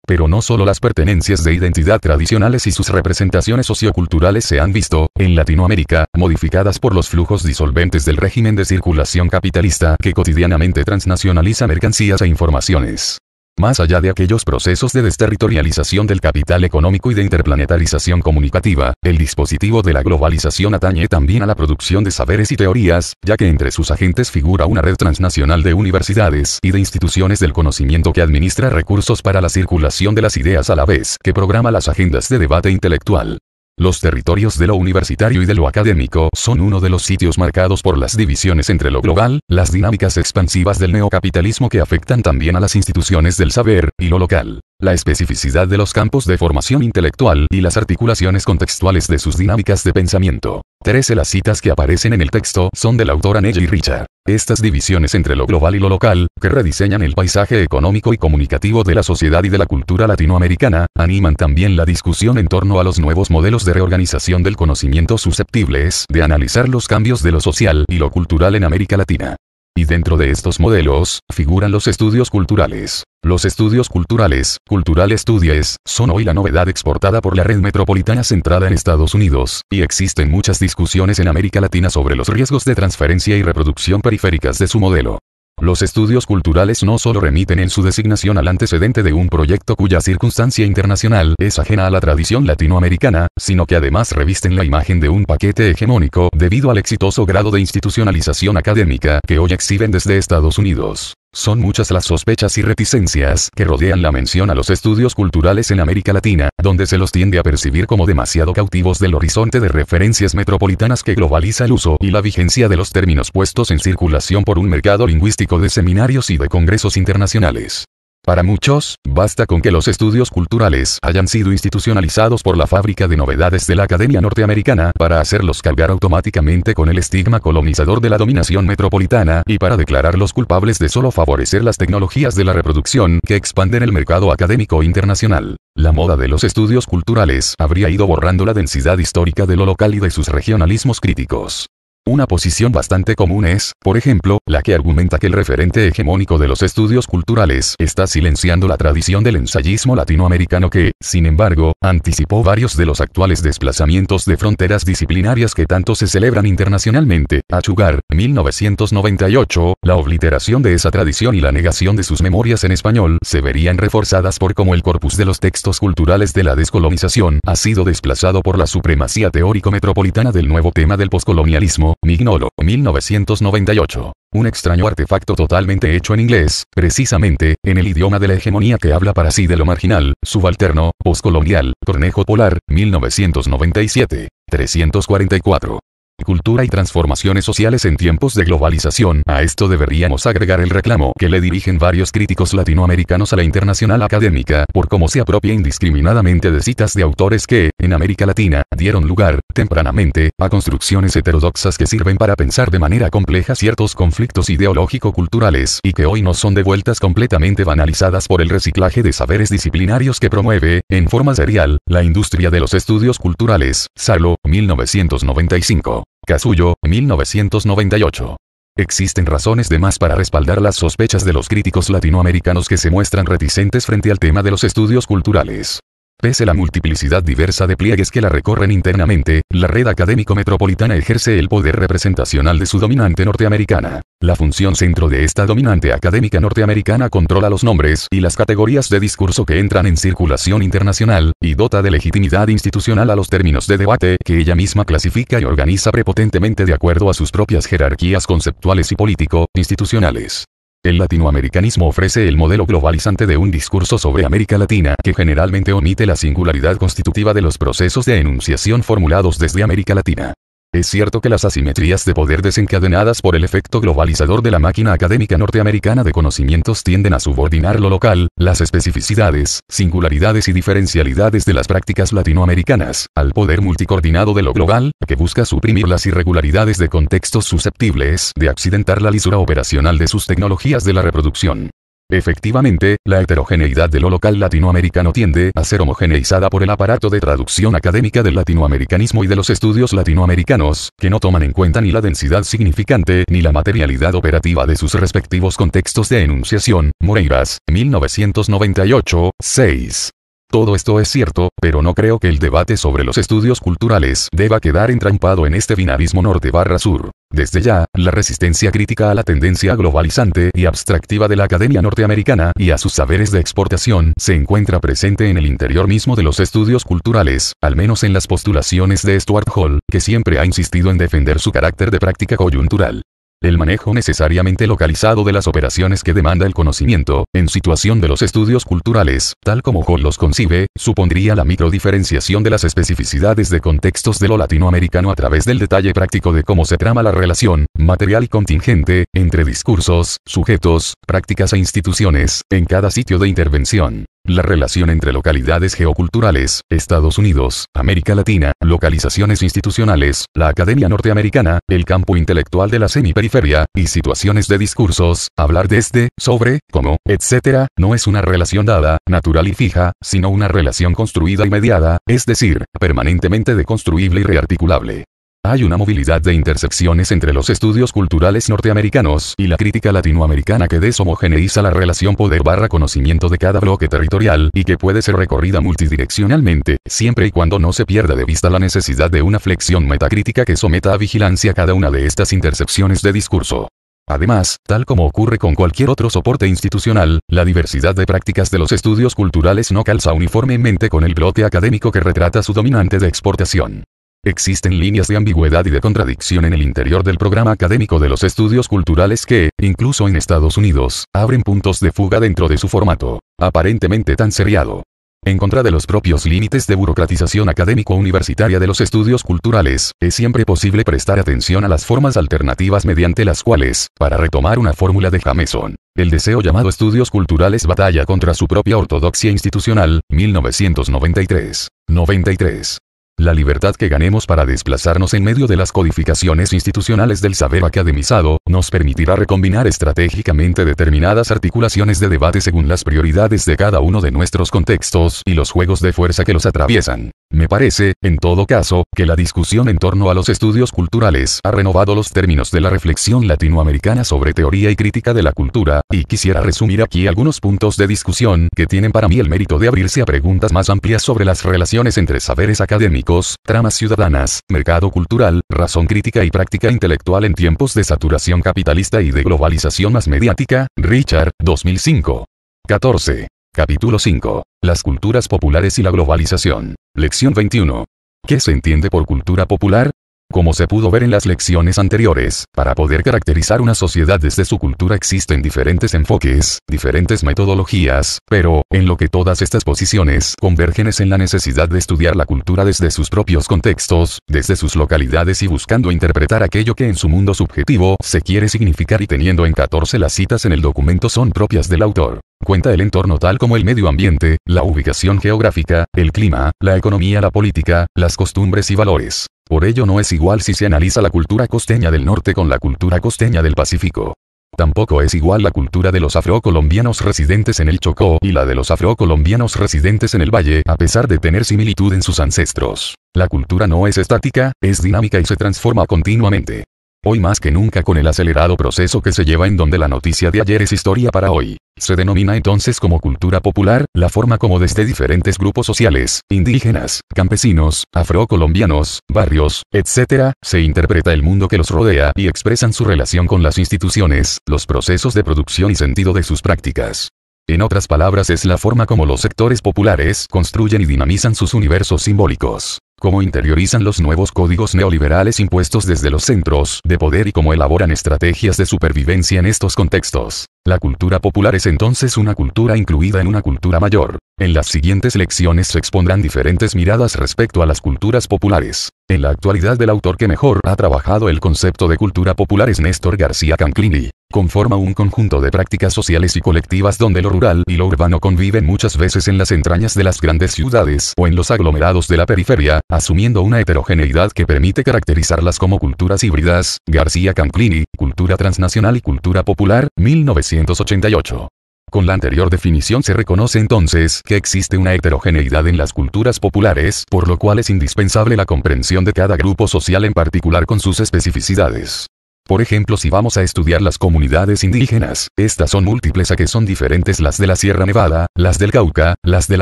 Pero no solo las pertenencias de identidad tradicionales y sus representaciones socioculturales se han visto, en Latinoamérica, modificadas por los flujos disolventes del régimen de circulación capitalista que cotidianamente transnacionaliza mercancías e informaciones. Más allá de aquellos procesos de desterritorialización del capital económico y de interplanetarización comunicativa, el dispositivo de la globalización atañe también a la producción de saberes y teorías, ya que entre sus agentes figura una red transnacional de universidades y de instituciones del conocimiento que administra recursos para la circulación de las ideas a la vez que programa las agendas de debate intelectual. Los territorios de lo universitario y de lo académico son uno de los sitios marcados por las divisiones entre lo global, las dinámicas expansivas del neocapitalismo que afectan también a las instituciones del saber, y lo local, la especificidad de los campos de formación intelectual y las articulaciones contextuales de sus dinámicas de pensamiento. 13. Las citas que aparecen en el texto son de la autora Neil y Richard. Estas divisiones entre lo global y lo local, que rediseñan el paisaje económico y comunicativo de la sociedad y de la cultura latinoamericana, animan también la discusión en torno a los nuevos modelos de reorganización del conocimiento susceptibles de analizar los cambios de lo social y lo cultural en América Latina. Y dentro de estos modelos, figuran los estudios culturales. Los estudios culturales, Cultural Studies, son hoy la novedad exportada por la red metropolitana centrada en Estados Unidos, y existen muchas discusiones en América Latina sobre los riesgos de transferencia y reproducción periféricas de su modelo. Los estudios culturales no solo remiten en su designación al antecedente de un proyecto cuya circunstancia internacional es ajena a la tradición latinoamericana, sino que además revisten la imagen de un paquete hegemónico debido al exitoso grado de institucionalización académica que hoy exhiben desde Estados Unidos. Son muchas las sospechas y reticencias que rodean la mención a los estudios culturales en América Latina, donde se los tiende a percibir como demasiado cautivos del horizonte de referencias metropolitanas que globaliza el uso y la vigencia de los términos puestos en circulación por un mercado lingüístico de seminarios y de congresos internacionales. Para muchos, basta con que los estudios culturales hayan sido institucionalizados por la fábrica de novedades de la Academia Norteamericana para hacerlos cargar automáticamente con el estigma colonizador de la dominación metropolitana y para declararlos culpables de solo favorecer las tecnologías de la reproducción que expanden el mercado académico internacional. La moda de los estudios culturales habría ido borrando la densidad histórica de lo local y de sus regionalismos críticos. Una posición bastante común es, por ejemplo, la que argumenta que el referente hegemónico de los estudios culturales está silenciando la tradición del ensayismo latinoamericano que, sin embargo, anticipó varios de los actuales desplazamientos de fronteras disciplinarias que tanto se celebran internacionalmente. Achugar, 1998, la obliteración de esa tradición y la negación de sus memorias en español se verían reforzadas por cómo el corpus de los textos culturales de la descolonización ha sido desplazado por la supremacía teórico-metropolitana del nuevo tema del poscolonialismo. Mignolo, 1998. Un extraño artefacto totalmente hecho en inglés, precisamente, en el idioma de la hegemonía que habla para sí de lo marginal, subalterno, poscolonial. Cornejo Polar, 1997. 344. cultura y transformaciones sociales en tiempos de globalización. A esto deberíamos agregar el reclamo que le dirigen varios críticos latinoamericanos a la internacional académica, por cómo se apropia indiscriminadamente de citas de autores que, en América Latina, dieron lugar, tempranamente, a construcciones heterodoxas que sirven para pensar de manera compleja ciertos conflictos ideológico-culturales, y que hoy no son devueltas completamente banalizadas por el reciclaje de saberes disciplinarios que promueve, en forma serial, la industria de los estudios culturales. Sarlo, 1995. Casullo, 1998. Existen razones de más para respaldar las sospechas de los críticos latinoamericanos que se muestran reticentes frente al tema de los estudios culturales. Pese a la multiplicidad diversa de pliegues que la recorren internamente, la red académico metropolitana ejerce el poder representacional de su dominante norteamericana. La función centro de esta dominante académica norteamericana controla los nombres y las categorías de discurso que entran en circulación internacional, y dota de legitimidad institucional a los términos de debate que ella misma clasifica y organiza prepotentemente de acuerdo a sus propias jerarquías conceptuales y político-institucionales. El latinoamericanismo ofrece el modelo globalizante de un discurso sobre América Latina que generalmente omite la singularidad constitutiva de los procesos de enunciación formulados desde América Latina. Es cierto que las asimetrías de poder desencadenadas por el efecto globalizador de la máquina académica norteamericana de conocimientos tienden a subordinar lo local, las especificidades, singularidades y diferencialidades de las prácticas latinoamericanas, al poder multicoordinado de lo global, que busca suprimir las irregularidades de contextos susceptibles de accidentar la lisura operacional de sus tecnologías de la reproducción. Efectivamente, la heterogeneidad de lo local latinoamericano tiende a ser homogeneizada por el aparato de traducción académica del latinoamericanismo y de los estudios latinoamericanos, que no toman en cuenta ni la densidad significante ni la materialidad operativa de sus respectivos contextos de enunciación. Moreiras, 1998, 6. Todo esto es cierto, pero no creo que el debate sobre los estudios culturales deba quedar entrampado en este binarismo norte/sur. Desde ya, la resistencia crítica a la tendencia globalizante y abstractiva de la academia norteamericana y a sus saberes de exportación se encuentra presente en el interior mismo de los estudios culturales, al menos en las postulaciones de Stuart Hall, que siempre ha insistido en defender su carácter de práctica coyuntural. El manejo necesariamente localizado de las operaciones que demanda el conocimiento, en situación de los estudios culturales, tal como Hall los concibe, supondría la microdiferenciación de las especificidades de contextos de lo latinoamericano a través del detalle práctico de cómo se trama la relación, material y contingente, entre discursos, sujetos, prácticas e instituciones, en cada sitio de intervención. La relación entre localidades geoculturales, Estados Unidos, América Latina, localizaciones institucionales, la academia norteamericana, el campo intelectual de la semiperiferia, y situaciones de discursos, hablar desde, sobre, cómo, etc., no es una relación dada, natural y fija, sino una relación construida y mediada, es decir, permanentemente deconstruible y rearticulable. Hay una movilidad de intersecciones entre los estudios culturales norteamericanos y la crítica latinoamericana que deshomogeneiza la relación poder/conocimiento de cada bloque territorial y que puede ser recorrida multidireccionalmente, siempre y cuando no se pierda de vista la necesidad de una flexión metacrítica que someta a vigilancia cada una de estas intersecciones de discurso. Además, tal como ocurre con cualquier otro soporte institucional, la diversidad de prácticas de los estudios culturales no calza uniformemente con el bloque académico que retrata su dominante de exportación. Existen líneas de ambigüedad y de contradicción en el interior del programa académico de los estudios culturales que, incluso en Estados Unidos, abren puntos de fuga dentro de su formato, aparentemente tan seriado. En contra de los propios límites de burocratización académico-universitaria de los estudios culturales, es siempre posible prestar atención a las formas alternativas mediante las cuales, para retomar una fórmula de Jameson, el deseo llamado estudios culturales batalla contra su propia ortodoxia institucional, 1993. 93. La libertad que ganemos para desplazarnos en medio de las codificaciones institucionales del saber academizado, nos permitirá recombinar estratégicamente determinadas articulaciones de debate según las prioridades de cada uno de nuestros contextos y los juegos de fuerza que los atraviesan. Me parece, en todo caso, que la discusión en torno a los estudios culturales ha renovado los términos de la reflexión latinoamericana sobre teoría y crítica de la cultura, y quisiera resumir aquí algunos puntos de discusión que tienen para mí el mérito de abrirse a preguntas más amplias sobre las relaciones entre saberes académicos, tramas ciudadanas, mercado cultural, razón crítica y práctica intelectual en tiempos de saturación capitalista y de globalización más mediática. Richard, 2005. 14. Capítulo 5. Las culturas populares y la globalización. Lección 21. ¿Qué se entiende por cultura popular? Como se pudo ver en las lecciones anteriores, para poder caracterizar una sociedad desde su cultura existen diferentes enfoques, diferentes metodologías, pero, en lo que todas estas posiciones convergen es en la necesidad de estudiar la cultura desde sus propios contextos, desde sus localidades y buscando interpretar aquello que en su mundo subjetivo se quiere significar y teniendo en 14 las citas en el documento son propias del autor. Cuenta el entorno tal como el medio ambiente, la ubicación geográfica, el clima, la economía, la política, las costumbres y valores. Por ello no es igual si se analiza la cultura costeña del norte con la cultura costeña del Pacífico. Tampoco es igual la cultura de los afrocolombianos residentes en el Chocó y la de los afrocolombianos residentes en el Valle, a pesar de tener similitud en sus ancestros. La cultura no es estática, es dinámica y se transforma continuamente. Hoy más que nunca con el acelerado proceso que se lleva en donde la noticia de ayer es historia para hoy. Se denomina entonces como cultura popular, la forma como desde diferentes grupos sociales, indígenas, campesinos, afrocolombianos, barrios, etc., se interpreta el mundo que los rodea y expresan su relación con las instituciones, los procesos de producción y sentido de sus prácticas. En otras palabras es la forma como los sectores populares construyen y dinamizan sus universos simbólicos, cómo interiorizan los nuevos códigos neoliberales impuestos desde los centros de poder y cómo elaboran estrategias de supervivencia en estos contextos. La cultura popular es entonces una cultura incluida en una cultura mayor. En las siguientes lecciones se expondrán diferentes miradas respecto a las culturas populares. En la actualidad el autor que mejor ha trabajado el concepto de cultura popular es Néstor García Canclini. Conforma un conjunto de prácticas sociales y colectivas donde lo rural y lo urbano conviven muchas veces en las entrañas de las grandes ciudades o en los aglomerados de la periferia, asumiendo una heterogeneidad que permite caracterizarlas como culturas híbridas. García Canclini, Cultura transnacional y cultura popular, 1988. Con la anterior definición se reconoce entonces que existe una heterogeneidad en las culturas populares, por lo cual es indispensable la comprensión de cada grupo social en particular con sus especificidades. Por ejemplo, si vamos a estudiar las comunidades indígenas, estas son múltiples a que son diferentes las de la Sierra Nevada, las del Cauca, las del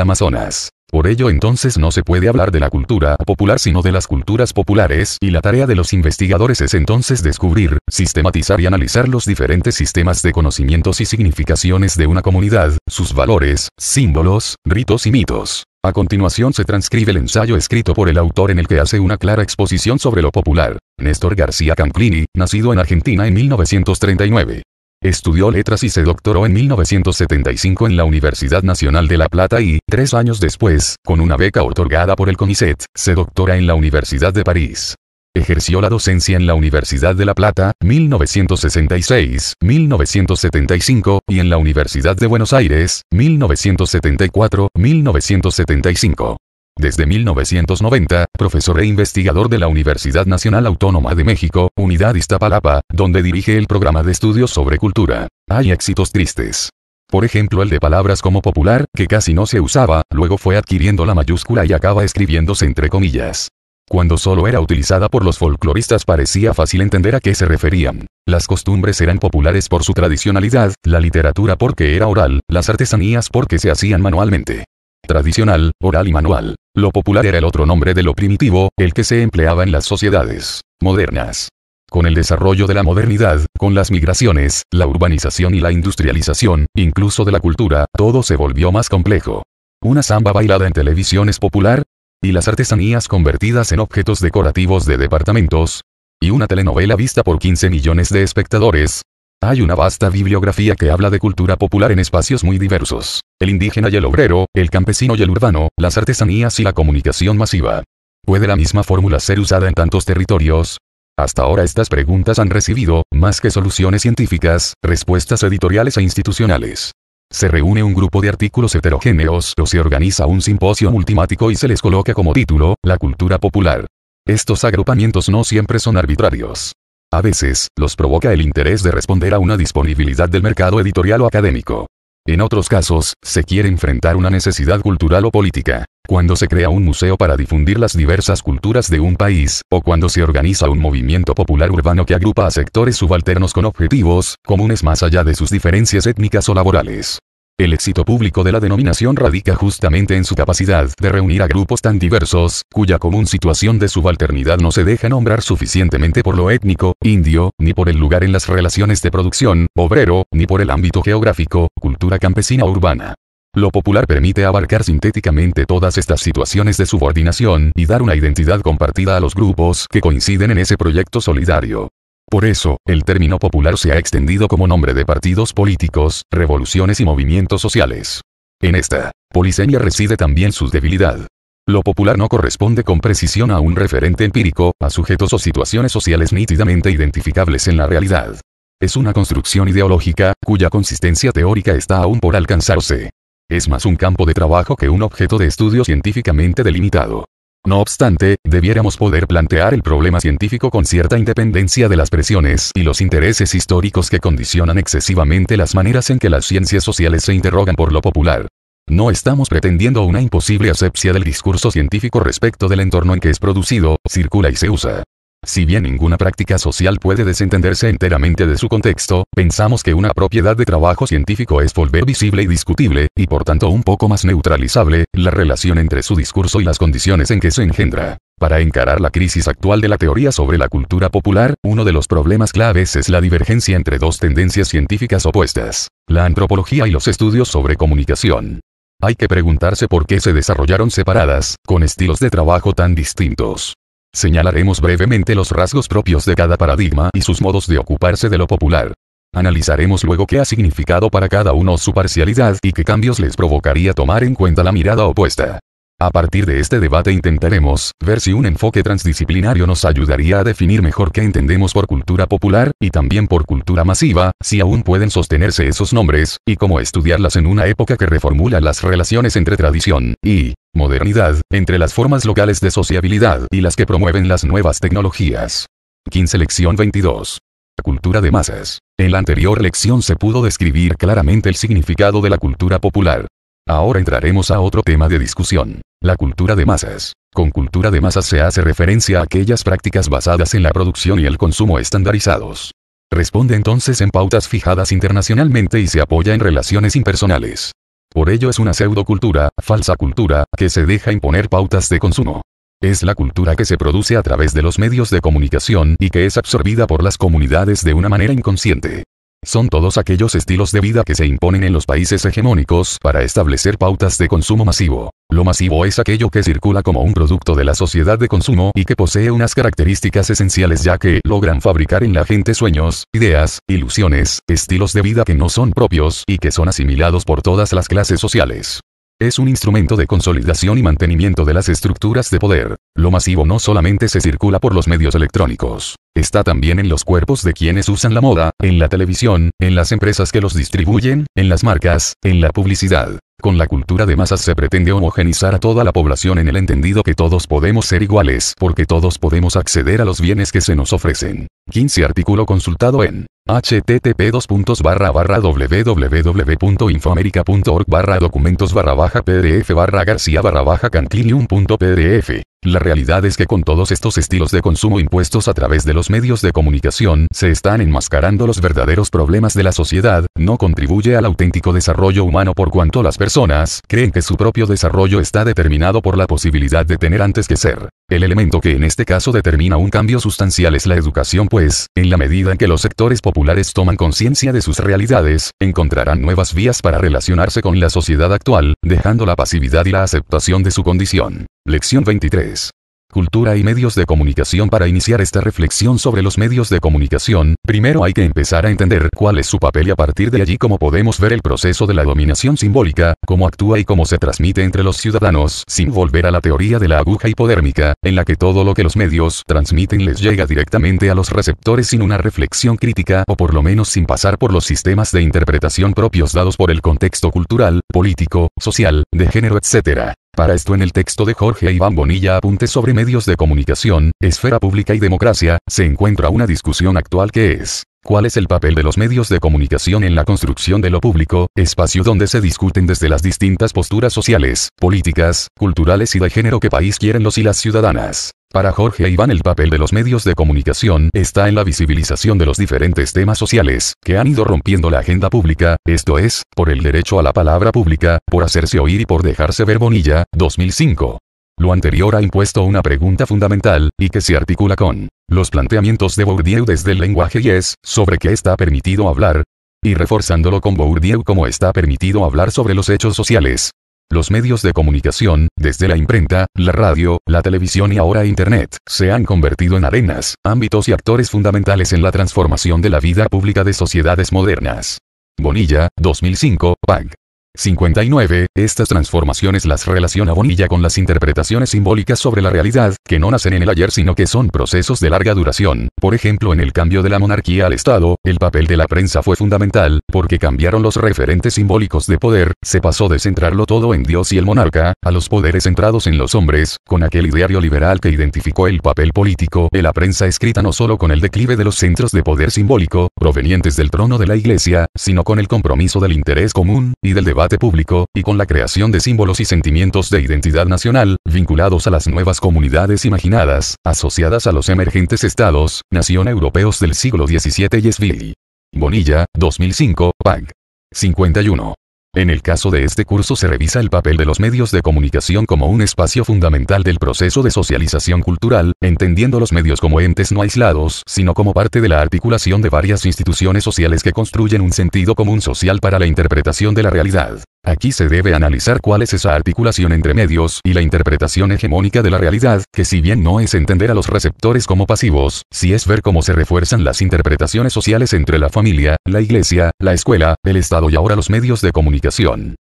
Amazonas. Por ello entonces no se puede hablar de la cultura popular sino de las culturas populares y la tarea de los investigadores es entonces descubrir, sistematizar y analizar los diferentes sistemas de conocimientos y significaciones de una comunidad, sus valores, símbolos, ritos y mitos. A continuación se transcribe el ensayo escrito por el autor en el que hace una clara exposición sobre lo popular. Néstor García Canclini, nacido en Argentina en 1939. Estudió letras y se doctoró en 1975 en la Universidad Nacional de La Plata y, 3 años después, con una beca otorgada por el CONICET, se doctora en la Universidad de París. Ejerció la docencia en la Universidad de La Plata, 1966, 1975, y en la Universidad de Buenos Aires, 1974, 1975. Desde 1990, profesor e investigador de la Universidad Nacional Autónoma de México, Unidad Iztapalapa, donde dirige el programa de estudios sobre cultura. Hay éxitos tristes. Por ejemplo el de palabras como popular, que casi no se usaba, luego fue adquiriendo la mayúscula y acaba escribiéndose entre comillas. Cuando solo era utilizada por los folcloristas parecía fácil entender a qué se referían. Las costumbres eran populares por su tradicionalidad, la literatura porque era oral, las artesanías porque se hacían manualmente. Tradicional, oral y manual. Lo popular era el otro nombre de lo primitivo, el que se empleaba en las sociedades modernas. Con el desarrollo de la modernidad, con las migraciones, la urbanización y la industrialización, incluso de la cultura, todo se volvió más complejo. Una samba bailada en televisión es popular, y las artesanías convertidas en objetos decorativos de departamentos, y una telenovela vista por 15 millones de espectadores. Hay una vasta bibliografía que habla de cultura popular en espacios muy diversos. El indígena y el obrero, el campesino y el urbano, las artesanías y la comunicación masiva. ¿Puede la misma fórmula ser usada en tantos territorios? Hasta ahora estas preguntas han recibido, más que soluciones científicas, respuestas editoriales e institucionales. Se reúne un grupo de artículos heterogéneos o se organiza un simposio multimático y se les coloca como título, la cultura popular. Estos agrupamientos no siempre son arbitrarios. A veces, los provoca el interés de responder a una disponibilidad del mercado editorial o académico. En otros casos, se quiere enfrentar una necesidad cultural o política. Cuando se crea un museo para difundir las diversas culturas de un país, o cuando se organiza un movimiento popular urbano que agrupa a sectores subalternos con objetivos comunes más allá de sus diferencias étnicas o laborales. El éxito público de la denominación radica justamente en su capacidad de reunir a grupos tan diversos, cuya común situación de subalternidad no se deja nombrar suficientemente por lo étnico, indio, ni por el lugar en las relaciones de producción, obrero, ni por el ámbito geográfico, cultura campesina o urbana. Lo popular permite abarcar sintéticamente todas estas situaciones de subordinación y dar una identidad compartida a los grupos que coinciden en ese proyecto solidario. Por eso, el término popular se ha extendido como nombre de partidos políticos, revoluciones y movimientos sociales. En esta polisemia reside también su debilidad. Lo popular no corresponde con precisión a un referente empírico, a sujetos o situaciones sociales nítidamente identificables en la realidad. Es una construcción ideológica, cuya consistencia teórica está aún por alcanzarse. Es más un campo de trabajo que un objeto de estudio científicamente delimitado. No obstante, debiéramos poder plantear el problema científico con cierta independencia de las presiones y los intereses históricos que condicionan excesivamente las maneras en que las ciencias sociales se interrogan por lo popular. No estamos pretendiendo una imposible asepsia del discurso científico respecto del entorno en que es producido, circula y se usa. Si bien ninguna práctica social puede desentenderse enteramente de su contexto, pensamos que una propiedad de trabajo científico es volver visible y discutible, y por tanto un poco más neutralizable, la relación entre su discurso y las condiciones en que se engendra. Para encarar la crisis actual de la teoría sobre la cultura popular, uno de los problemas claves es la divergencia entre dos tendencias científicas opuestas, la antropología y los estudios sobre comunicación. Hay que preguntarse por qué se desarrollaron separadas, con estilos de trabajo tan distintos. Señalaremos brevemente los rasgos propios de cada paradigma y sus modos de ocuparse de lo popular. Analizaremos luego qué ha significado para cada uno su parcialidad y qué cambios les provocaría tomar en cuenta la mirada opuesta. A partir de este debate intentaremos ver si un enfoque transdisciplinario nos ayudaría a definir mejor qué entendemos por cultura popular, y también por cultura masiva, si aún pueden sostenerse esos nombres, y cómo estudiarlas en una época que reformula las relaciones entre tradición y modernidad, entre las formas locales de sociabilidad y las que promueven las nuevas tecnologías. 15 Lección 22. La cultura de masas. En la anterior lección se pudo describir claramente el significado de la cultura popular. Ahora entraremos a otro tema de discusión, la cultura de masas. Con cultura de masas se hace referencia a aquellas prácticas basadas en la producción y el consumo estandarizados. Responde entonces en pautas fijadas internacionalmente y se apoya en relaciones impersonales. Por ello es una pseudocultura, falsa cultura, que se deja imponer pautas de consumo. Es la cultura que se produce a través de los medios de comunicación y que es absorbida por las comunidades de una manera inconsciente. Son todos aquellos estilos de vida que se imponen en los países hegemónicos para establecer pautas de consumo masivo. Lo masivo es aquello que circula como un producto de la sociedad de consumo y que posee unas características esenciales ya que logran fabricar en la gente sueños, ideas, ilusiones, estilos de vida que no son propios y que son asimilados por todas las clases sociales. Es un instrumento de consolidación y mantenimiento de las estructuras de poder. Lo masivo no solamente se circula por los medios electrónicos. Está también en los cuerpos de quienes usan la moda, en la televisión, en las empresas que los distribuyen, en las marcas, en la publicidad. Con la cultura de masas se pretende homogenizar a toda la población en el entendido que todos podemos ser iguales porque todos podemos acceder a los bienes que se nos ofrecen. 15 Artículo consultado en http://www.infomerica.org/documentos/pdf/garcia/canclinium.pdf. La realidad es que con todos estos estilos de consumo impuestos a través de los medios de comunicación se están enmascarando los verdaderos problemas de la sociedad, no contribuye al auténtico desarrollo humano por cuanto las personas creen que su propio desarrollo está determinado por la posibilidad de tener antes que ser. El elemento que en este caso determina un cambio sustancial es la educación pues, en la medida en que los sectores populares toman conciencia de sus realidades, encontrarán nuevas vías para relacionarse con la sociedad actual, dejando la pasividad y la aceptación de su condición. Lección 23. Cultura y medios de comunicación. Para iniciar esta reflexión sobre los medios de comunicación, primero hay que empezar a entender cuál es su papel y a partir de allí cómo podemos ver el proceso de la dominación simbólica, cómo actúa y cómo se transmite entre los ciudadanos, sin volver a la teoría de la aguja hipodérmica, en la que todo lo que los medios transmiten les llega directamente a los receptores sin una reflexión crítica o por lo menos sin pasar por los sistemas de interpretación propios dados por el contexto cultural, político, social, de género, etc. Para esto en el texto de Jorge Iván Bonilla Apuntes sobre medios de comunicación, esfera pública y democracia, se encuentra una discusión actual que es: ¿cuál es el papel de los medios de comunicación en la construcción de lo público, espacio donde se discuten desde las distintas posturas sociales, políticas, culturales y de género que país quieren los y las ciudadanas? Para Jorge Iván el papel de los medios de comunicación está en la visibilización de los diferentes temas sociales que han ido rompiendo la agenda pública, esto es, por el derecho a la palabra pública, por hacerse oír y por dejarse ver. Bonilla, 2005. Lo anterior ha impuesto una pregunta fundamental, y que se articula con los planteamientos de Bourdieu desde el lenguaje y es, ¿sobre qué está permitido hablar? Y reforzándolo con Bourdieu como está permitido hablar sobre los hechos sociales. Los medios de comunicación, desde la imprenta, la radio, la televisión y ahora Internet, se han convertido en arenas, ámbitos y actores fundamentales en la transformación de la vida pública de sociedades modernas. Bonilla, 2005, pág. 59. Estas transformaciones las relaciona Bonilla con las interpretaciones simbólicas sobre la realidad, que no nacen en el ayer sino que son procesos de larga duración. Por ejemplo, en el cambio de la monarquía al Estado, el papel de la prensa fue fundamental, porque cambiaron los referentes simbólicos de poder, se pasó de centrarlo todo en Dios y el monarca, a los poderes centrados en los hombres, con aquel ideario liberal que identificó el papel político de la prensa escrita no solo con el declive de los centros de poder simbólico, provenientes del trono de la Iglesia, sino con el compromiso del interés común, y del debate público, y con la creación de símbolos y sentimientos de identidad nacional, vinculados a las nuevas comunidades imaginadas, asociadas a los emergentes estados, nación europeos del siglo XVII y XVIII. Bonilla, 2005, pág. 51. En el caso de este curso se revisa el papel de los medios de comunicación como un espacio fundamental del proceso de socialización cultural, entendiendo los medios como entes no aislados, sino como parte de la articulación de varias instituciones sociales que construyen un sentido común social para la interpretación de la realidad. Aquí se debe analizar cuál es esa articulación entre medios y la interpretación hegemónica de la realidad, que si bien no es entender a los receptores como pasivos, sí es ver cómo se refuerzan las interpretaciones sociales entre la familia, la iglesia, la escuela, el Estado y ahora los medios de comunicación.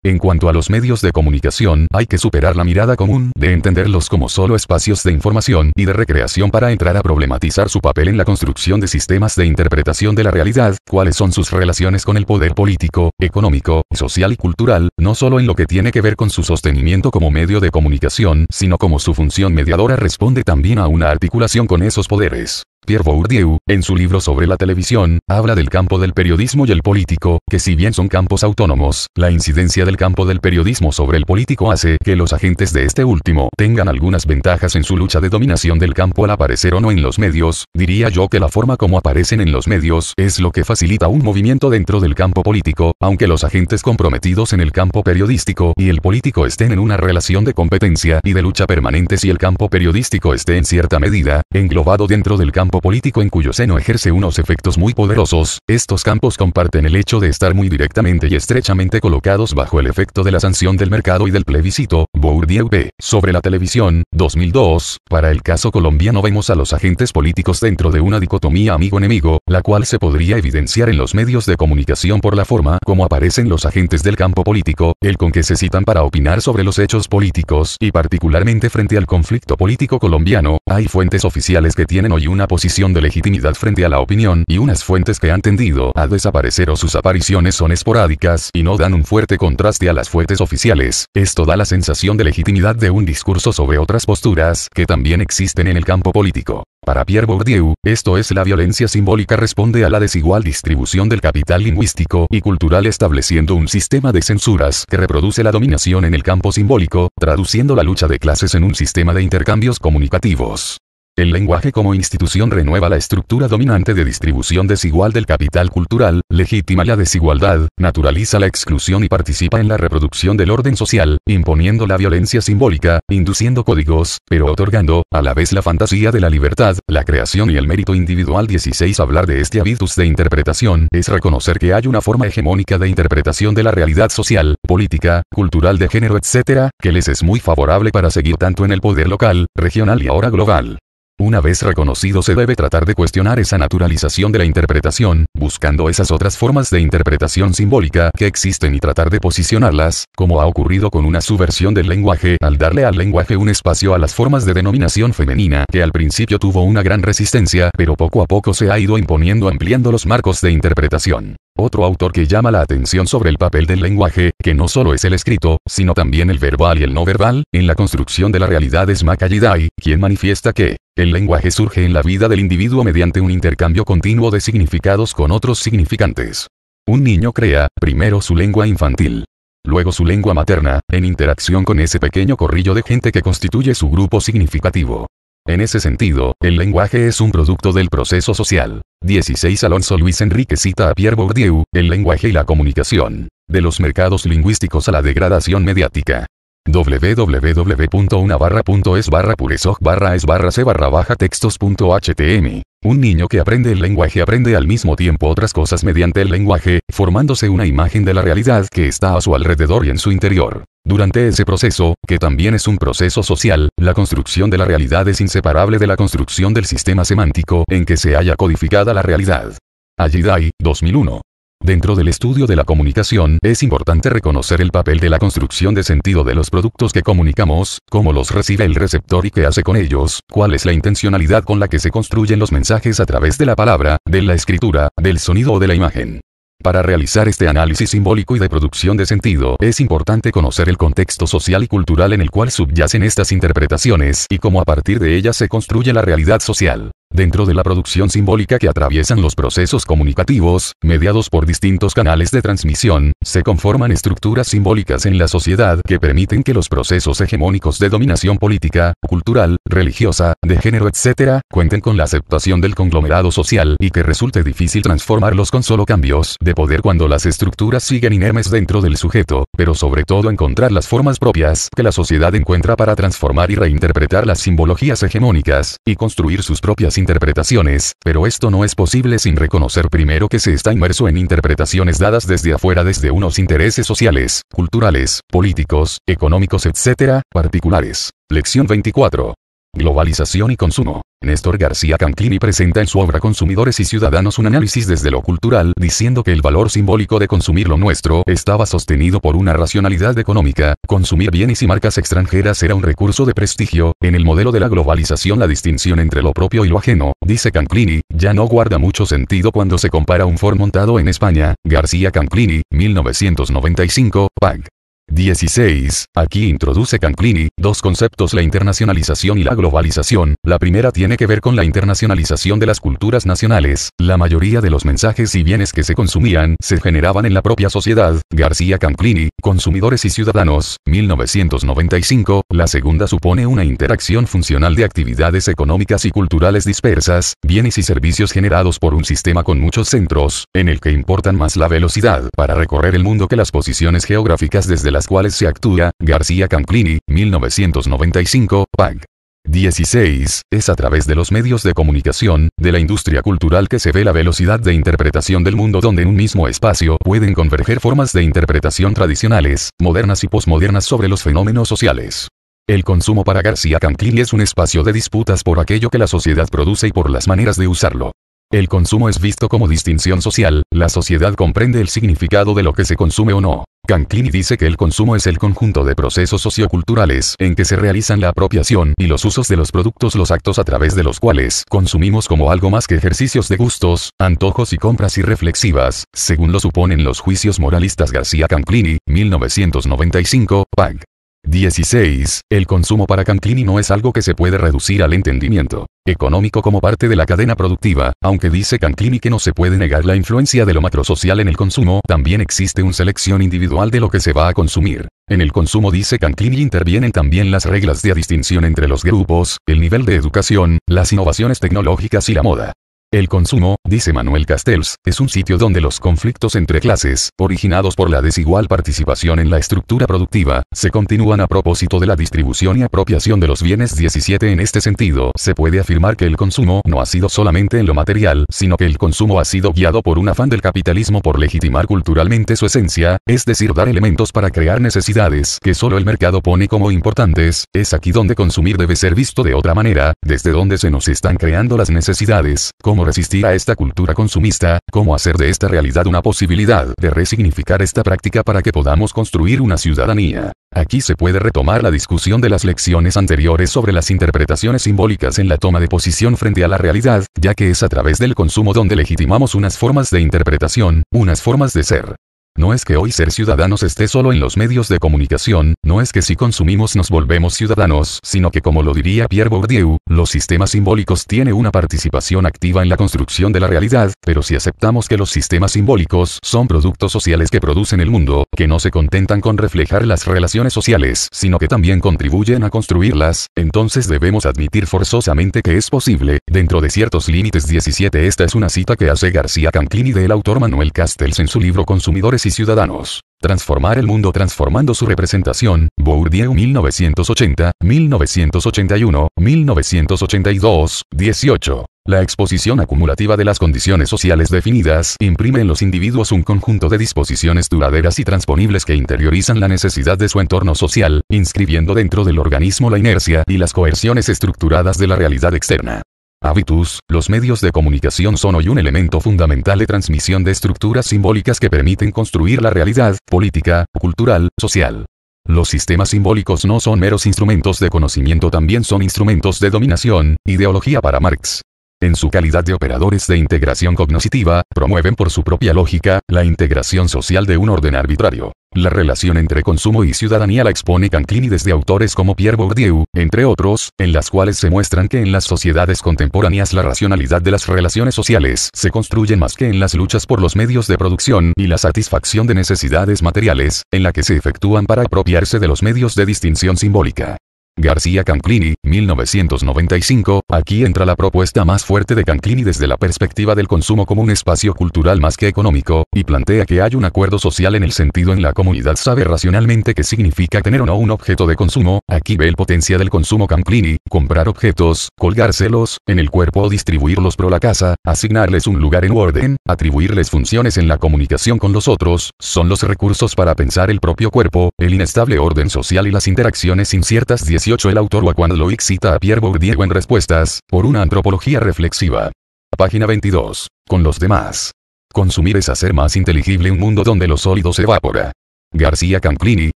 En cuanto a los medios de comunicación, hay que superar la mirada común de entenderlos como solo espacios de información y de recreación para entrar a problematizar su papel en la construcción de sistemas de interpretación de la realidad, cuáles son sus relaciones con el poder político, económico, social y cultural, no solo en lo que tiene que ver con su sostenimiento como medio de comunicación, sino como su función mediadora responde también a una articulación con esos poderes. Pierre Bourdieu, en su libro sobre la televisión, habla del campo del periodismo y el político, que si bien son campos autónomos, la incidencia del campo del periodismo sobre el político hace que los agentes de este último tengan algunas ventajas en su lucha de dominación del campo al aparecer o no en los medios. Diría yo que la forma como aparecen en los medios es lo que facilita un movimiento dentro del campo político, aunque los agentes comprometidos en el campo periodístico y el político estén en una relación de competencia y de lucha permanente si el campo periodístico esté en cierta medida englobado dentro del campo político en cuyo seno ejerce unos efectos muy poderosos. Estos campos comparten el hecho de estar muy directamente y estrechamente colocados bajo el efecto de la sanción del mercado y del plebiscito. Bourdieu p. Sobre la televisión, 2002, para el caso colombiano vemos a los agentes políticos dentro de una dicotomía amigo-enemigo, la cual se podría evidenciar en los medios de comunicación por la forma como aparecen los agentes del campo político, el con que se citan para opinar sobre los hechos políticos y particularmente frente al conflicto político colombiano. Hay fuentes oficiales que tienen hoy una posición de legitimidad frente a la opinión y unas fuentes que han tendido a desaparecer o sus apariciones son esporádicas y no dan un fuerte contraste a las fuentes oficiales. Esto da la sensación de legitimidad de un discurso sobre otras posturas que también existen en el campo político. Para Pierre Bourdieu, esto es la violencia simbólica responde a la desigual distribución del capital lingüístico y cultural estableciendo un sistema de censuras que reproduce la dominación en el campo simbólico, traduciendo la lucha de clases en un sistema de intercambios comunicativos. El lenguaje como institución renueva la estructura dominante de distribución desigual del capital cultural, legitima la desigualdad, naturaliza la exclusión y participa en la reproducción del orden social, imponiendo la violencia simbólica, induciendo códigos, pero otorgando, a la vez la fantasía de la libertad, la creación y el mérito individual. 16. Hablar de este habitus de interpretación es reconocer que hay una forma hegemónica de interpretación de la realidad social, política, cultural de género etc., que les es muy favorable para seguir tanto en el poder local, regional y ahora global. Una vez reconocido se debe tratar de cuestionar esa naturalización de la interpretación, buscando esas otras formas de interpretación simbólica que existen y tratar de posicionarlas, como ha ocurrido con una subversión del lenguaje al darle al lenguaje un espacio a las formas de denominación femenina que al principio tuvo una gran resistencia, pero poco a poco se ha ido imponiendo ampliando los marcos de interpretación. Otro autor que llama la atención sobre el papel del lenguaje, que no solo es el escrito, sino también el verbal y el no verbal, en la construcción de la realidad es Macallay, quien manifiesta que el lenguaje surge en la vida del individuo mediante un intercambio continuo de significados con otros significantes. Un niño crea, primero su lengua infantil, luego su lengua materna, en interacción con ese pequeño corrillo de gente que constituye su grupo significativo. En ese sentido, el lenguaje es un producto del proceso social. 16. Alonso Luis Enrique cita a Pierre Bourdieu, el lenguaje y la comunicación, de los mercados lingüísticos a la degradación mediática. www.una.es/puresoc/es/c/textos.htm. Un niño que aprende el lenguaje aprende al mismo tiempo otras cosas mediante el lenguaje, formándose una imagen de la realidad que está a su alrededor y en su interior. Durante ese proceso, que también es un proceso social, la construcción de la realidad es inseparable de la construcción del sistema semántico en que se haya codificada la realidad. Allidai, 2001. Dentro del estudio de la comunicación, es importante reconocer el papel de la construcción de sentido de los productos que comunicamos, cómo los recibe el receptor y qué hace con ellos, cuál es la intencionalidad con la que se construyen los mensajes a través de la palabra, de la escritura, del sonido o de la imagen. Para realizar este análisis simbólico y de producción de sentido, es importante conocer el contexto social y cultural en el cual subyacen estas interpretaciones y cómo a partir de ellas se construye la realidad social. Dentro de la producción simbólica que atraviesan los procesos comunicativos, mediados por distintos canales de transmisión, se conforman estructuras simbólicas en la sociedad que permiten que los procesos hegemónicos de dominación política, cultural, religiosa, de género etc., cuenten con la aceptación del conglomerado social y que resulte difícil transformarlos con solo cambios de poder cuando las estructuras siguen inermes dentro del sujeto, pero sobre todo encontrar las formas propias que la sociedad encuentra para transformar y reinterpretar las simbologías hegemónicas, y construir sus propias interpretaciones, pero esto no es posible sin reconocer primero que se está inmerso en interpretaciones dadas desde afuera desde unos intereses sociales, culturales, políticos, económicos etc., particulares. Lección 24. Globalización y consumo. Néstor García Canclini presenta en su obra Consumidores y Ciudadanos un análisis desde lo cultural, diciendo que el valor simbólico de consumir lo nuestro estaba sostenido por una racionalidad económica. Consumir bienes y marcas extranjeras era un recurso de prestigio. En el modelo de la globalización la distinción entre lo propio y lo ajeno, dice Canclini, ya no guarda mucho sentido cuando se compara un Ford montado en España. García Canclini, 1995, Pag. 16. Aquí introduce Canclini dos conceptos: la internacionalización y la globalización. La primera tiene que ver con la internacionalización de las culturas nacionales. La mayoría de los mensajes y bienes que se consumían se generaban en la propia sociedad. García Canclini, Consumidores y Ciudadanos, 1995. La segunda supone una interacción funcional de actividades económicas y culturales dispersas, bienes y servicios generados por un sistema con muchos centros, en el que importan más la velocidad para recorrer el mundo que las posiciones geográficas desde las cuales se actúa. García Canclini, 1995, Pag. 16. Es a través de los medios de comunicación, de la industria cultural que se ve la velocidad de interpretación del mundo, donde en un mismo espacio pueden converger formas de interpretación tradicionales, modernas y posmodernas sobre los fenómenos sociales. El consumo para García Canclini es un espacio de disputas por aquello que la sociedad produce y por las maneras de usarlo. El consumo es visto como distinción social, la sociedad comprende el significado de lo que se consume o no. Canclini dice que el consumo es el conjunto de procesos socioculturales en que se realizan la apropiación y los usos de los productos, los actos a través de los cuales consumimos como algo más que ejercicios de gustos, antojos y compras irreflexivas, según lo suponen los juicios moralistas. García Canclini, 1995, Pag. 16. El consumo para Canclini no es algo que se puede reducir al entendimiento económico como parte de la cadena productiva, aunque dice Canclini que no se puede negar la influencia de lo macrosocial en el consumo. También existe una selección individual de lo que se va a consumir. En el consumo, dice Canclini, intervienen también las reglas de distinción entre los grupos, el nivel de educación, las innovaciones tecnológicas y la moda. El consumo, dice Manuel Castells, es un sitio donde los conflictos entre clases, originados por la desigual participación en la estructura productiva, se continúan a propósito de la distribución y apropiación de los bienes. 17. En este sentido, se puede afirmar que el consumo no ha sido solamente en lo material, sino que el consumo ha sido guiado por un afán del capitalismo por legitimar culturalmente su esencia, es decir, dar elementos para crear necesidades que solo el mercado pone como importantes. Es aquí donde consumir debe ser visto de otra manera, desde donde se nos están creando las necesidades, cómo resistir a esta cultura consumista, cómo hacer de esta realidad una posibilidad de resignificar esta práctica para que podamos construir una ciudadanía. Aquí se puede retomar la discusión de las lecciones anteriores sobre las interpretaciones simbólicas en la toma de posición frente a la realidad, ya que es a través del consumo donde legitimamos unas formas de interpretación, unas formas de ser. No es que hoy ser ciudadanos esté solo en los medios de comunicación, no es que si consumimos nos volvemos ciudadanos, sino que, como lo diría Pierre Bourdieu, los sistemas simbólicos tienen una participación activa en la construcción de la realidad, pero si aceptamos que los sistemas simbólicos son productos sociales que producen el mundo, que no se contentan con reflejar las relaciones sociales, sino que también contribuyen a construirlas, entonces debemos admitir forzosamente que es posible, dentro de ciertos límites. 17. Esta es una cita que hace García Canclini del autor Manuel Castells en su libro Consumidores y Ciudadanos. Transformar el mundo transformando su representación, Bourdieu 1980, 1981, 1982, 18. La exposición acumulativa de las condiciones sociales definidas imprime en los individuos un conjunto de disposiciones duraderas y transponibles que interiorizan la necesidad de su entorno social, inscribiendo dentro del organismo la inercia y las coerciones estructuradas de la realidad externa. Habitus, los medios de comunicación son hoy un elemento fundamental de transmisión de estructuras simbólicas que permiten construir la realidad, política, cultural, social. Los sistemas simbólicos no son meros instrumentos de conocimiento, también son instrumentos de dominación, ideología para Marx. En su calidad de operadores de integración cognoscitiva, promueven por su propia lógica, la integración social de un orden arbitrario. La relación entre consumo y ciudadanía la expone Canclini desde autores como Pierre Bourdieu, entre otros, en las cuales se muestran que en las sociedades contemporáneas la racionalidad de las relaciones sociales se construye más que en las luchas por los medios de producción y la satisfacción de necesidades materiales, en la que se efectúan para apropiarse de los medios de distinción simbólica. García Canclini, 1995, aquí entra la propuesta más fuerte de Canclini desde la perspectiva del consumo como un espacio cultural más que económico, y plantea que hay un acuerdo social en el sentido en la comunidad sabe racionalmente qué significa tener o no un objeto de consumo. Aquí ve el potencia del consumo Canclini, comprar objetos, colgárselos, en el cuerpo o distribuirlos por la casa, asignarles un lugar en orden, atribuirles funciones en la comunicación con los otros, son los recursos para pensar el propio cuerpo, el inestable orden social y las interacciones inciertas. 18. El autor Juan Loic cita a Pierre Bourdieu en Respuestas, por una antropología reflexiva. Página 22. Con los demás. Consumir es hacer más inteligible un mundo donde lo sólido se evapora. García Canclini,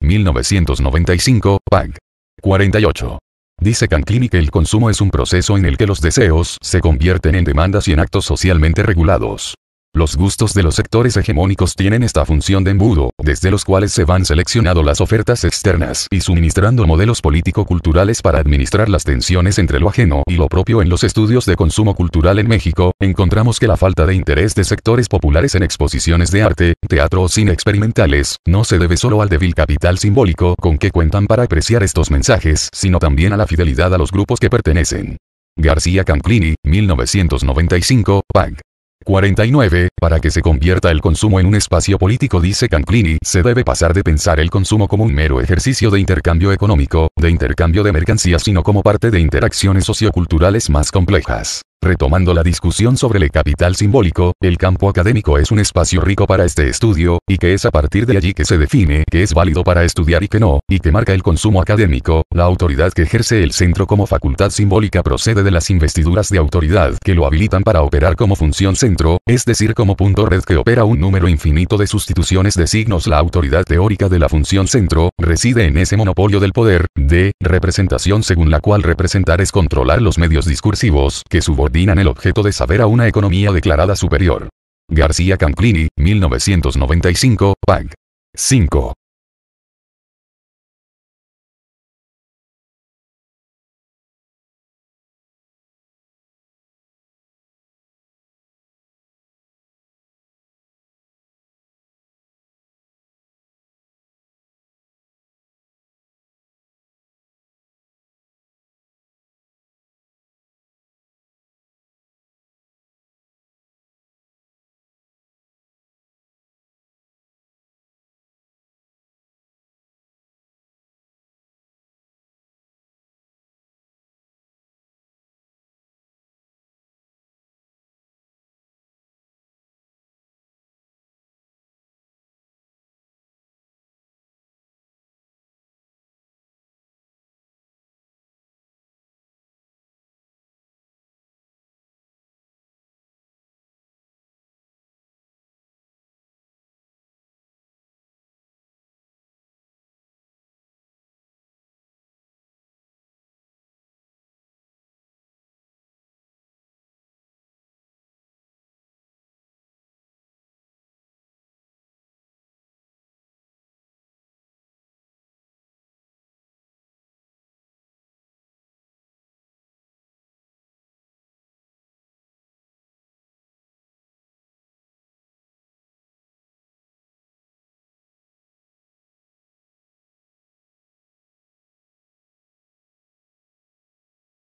1995, pág. 48. Dice Canclini que el consumo es un proceso en el que los deseos se convierten en demandas y en actos socialmente regulados. Los gustos de los sectores hegemónicos tienen esta función de embudo, desde los cuales se van seleccionando las ofertas externas y suministrando modelos político-culturales para administrar las tensiones entre lo ajeno y lo propio. En los estudios de consumo cultural en México, encontramos que la falta de interés de sectores populares en exposiciones de arte, teatro o cine experimentales, no se debe solo al débil capital simbólico con que cuentan para apreciar estos mensajes, sino también a la fidelidad a los grupos que pertenecen. García Canclini, 1995, pág. 49. Para que se convierta el consumo en un espacio político, dice Canclini, se debe pasar de pensar el consumo como un mero ejercicio de intercambio económico, de intercambio de mercancías, sino como parte de interacciones socioculturales más complejas. Retomando la discusión sobre el capital simbólico, el campo académico es un espacio rico para este estudio, y que es a partir de allí que se define qué es válido para estudiar y qué no, y que marca el consumo académico. La autoridad que ejerce el centro como facultad simbólica procede de las investiduras de autoridad que lo habilitan para operar como función centro, es decir, como punto red que opera un número infinito de sustituciones de signos. La autoridad teórica de la función centro reside en ese monopolio del poder, de representación, según la cual representar es controlar los medios discursivos que subordinan el objeto de saber a una economía declarada superior. García Canclini, 1995, pág. 5.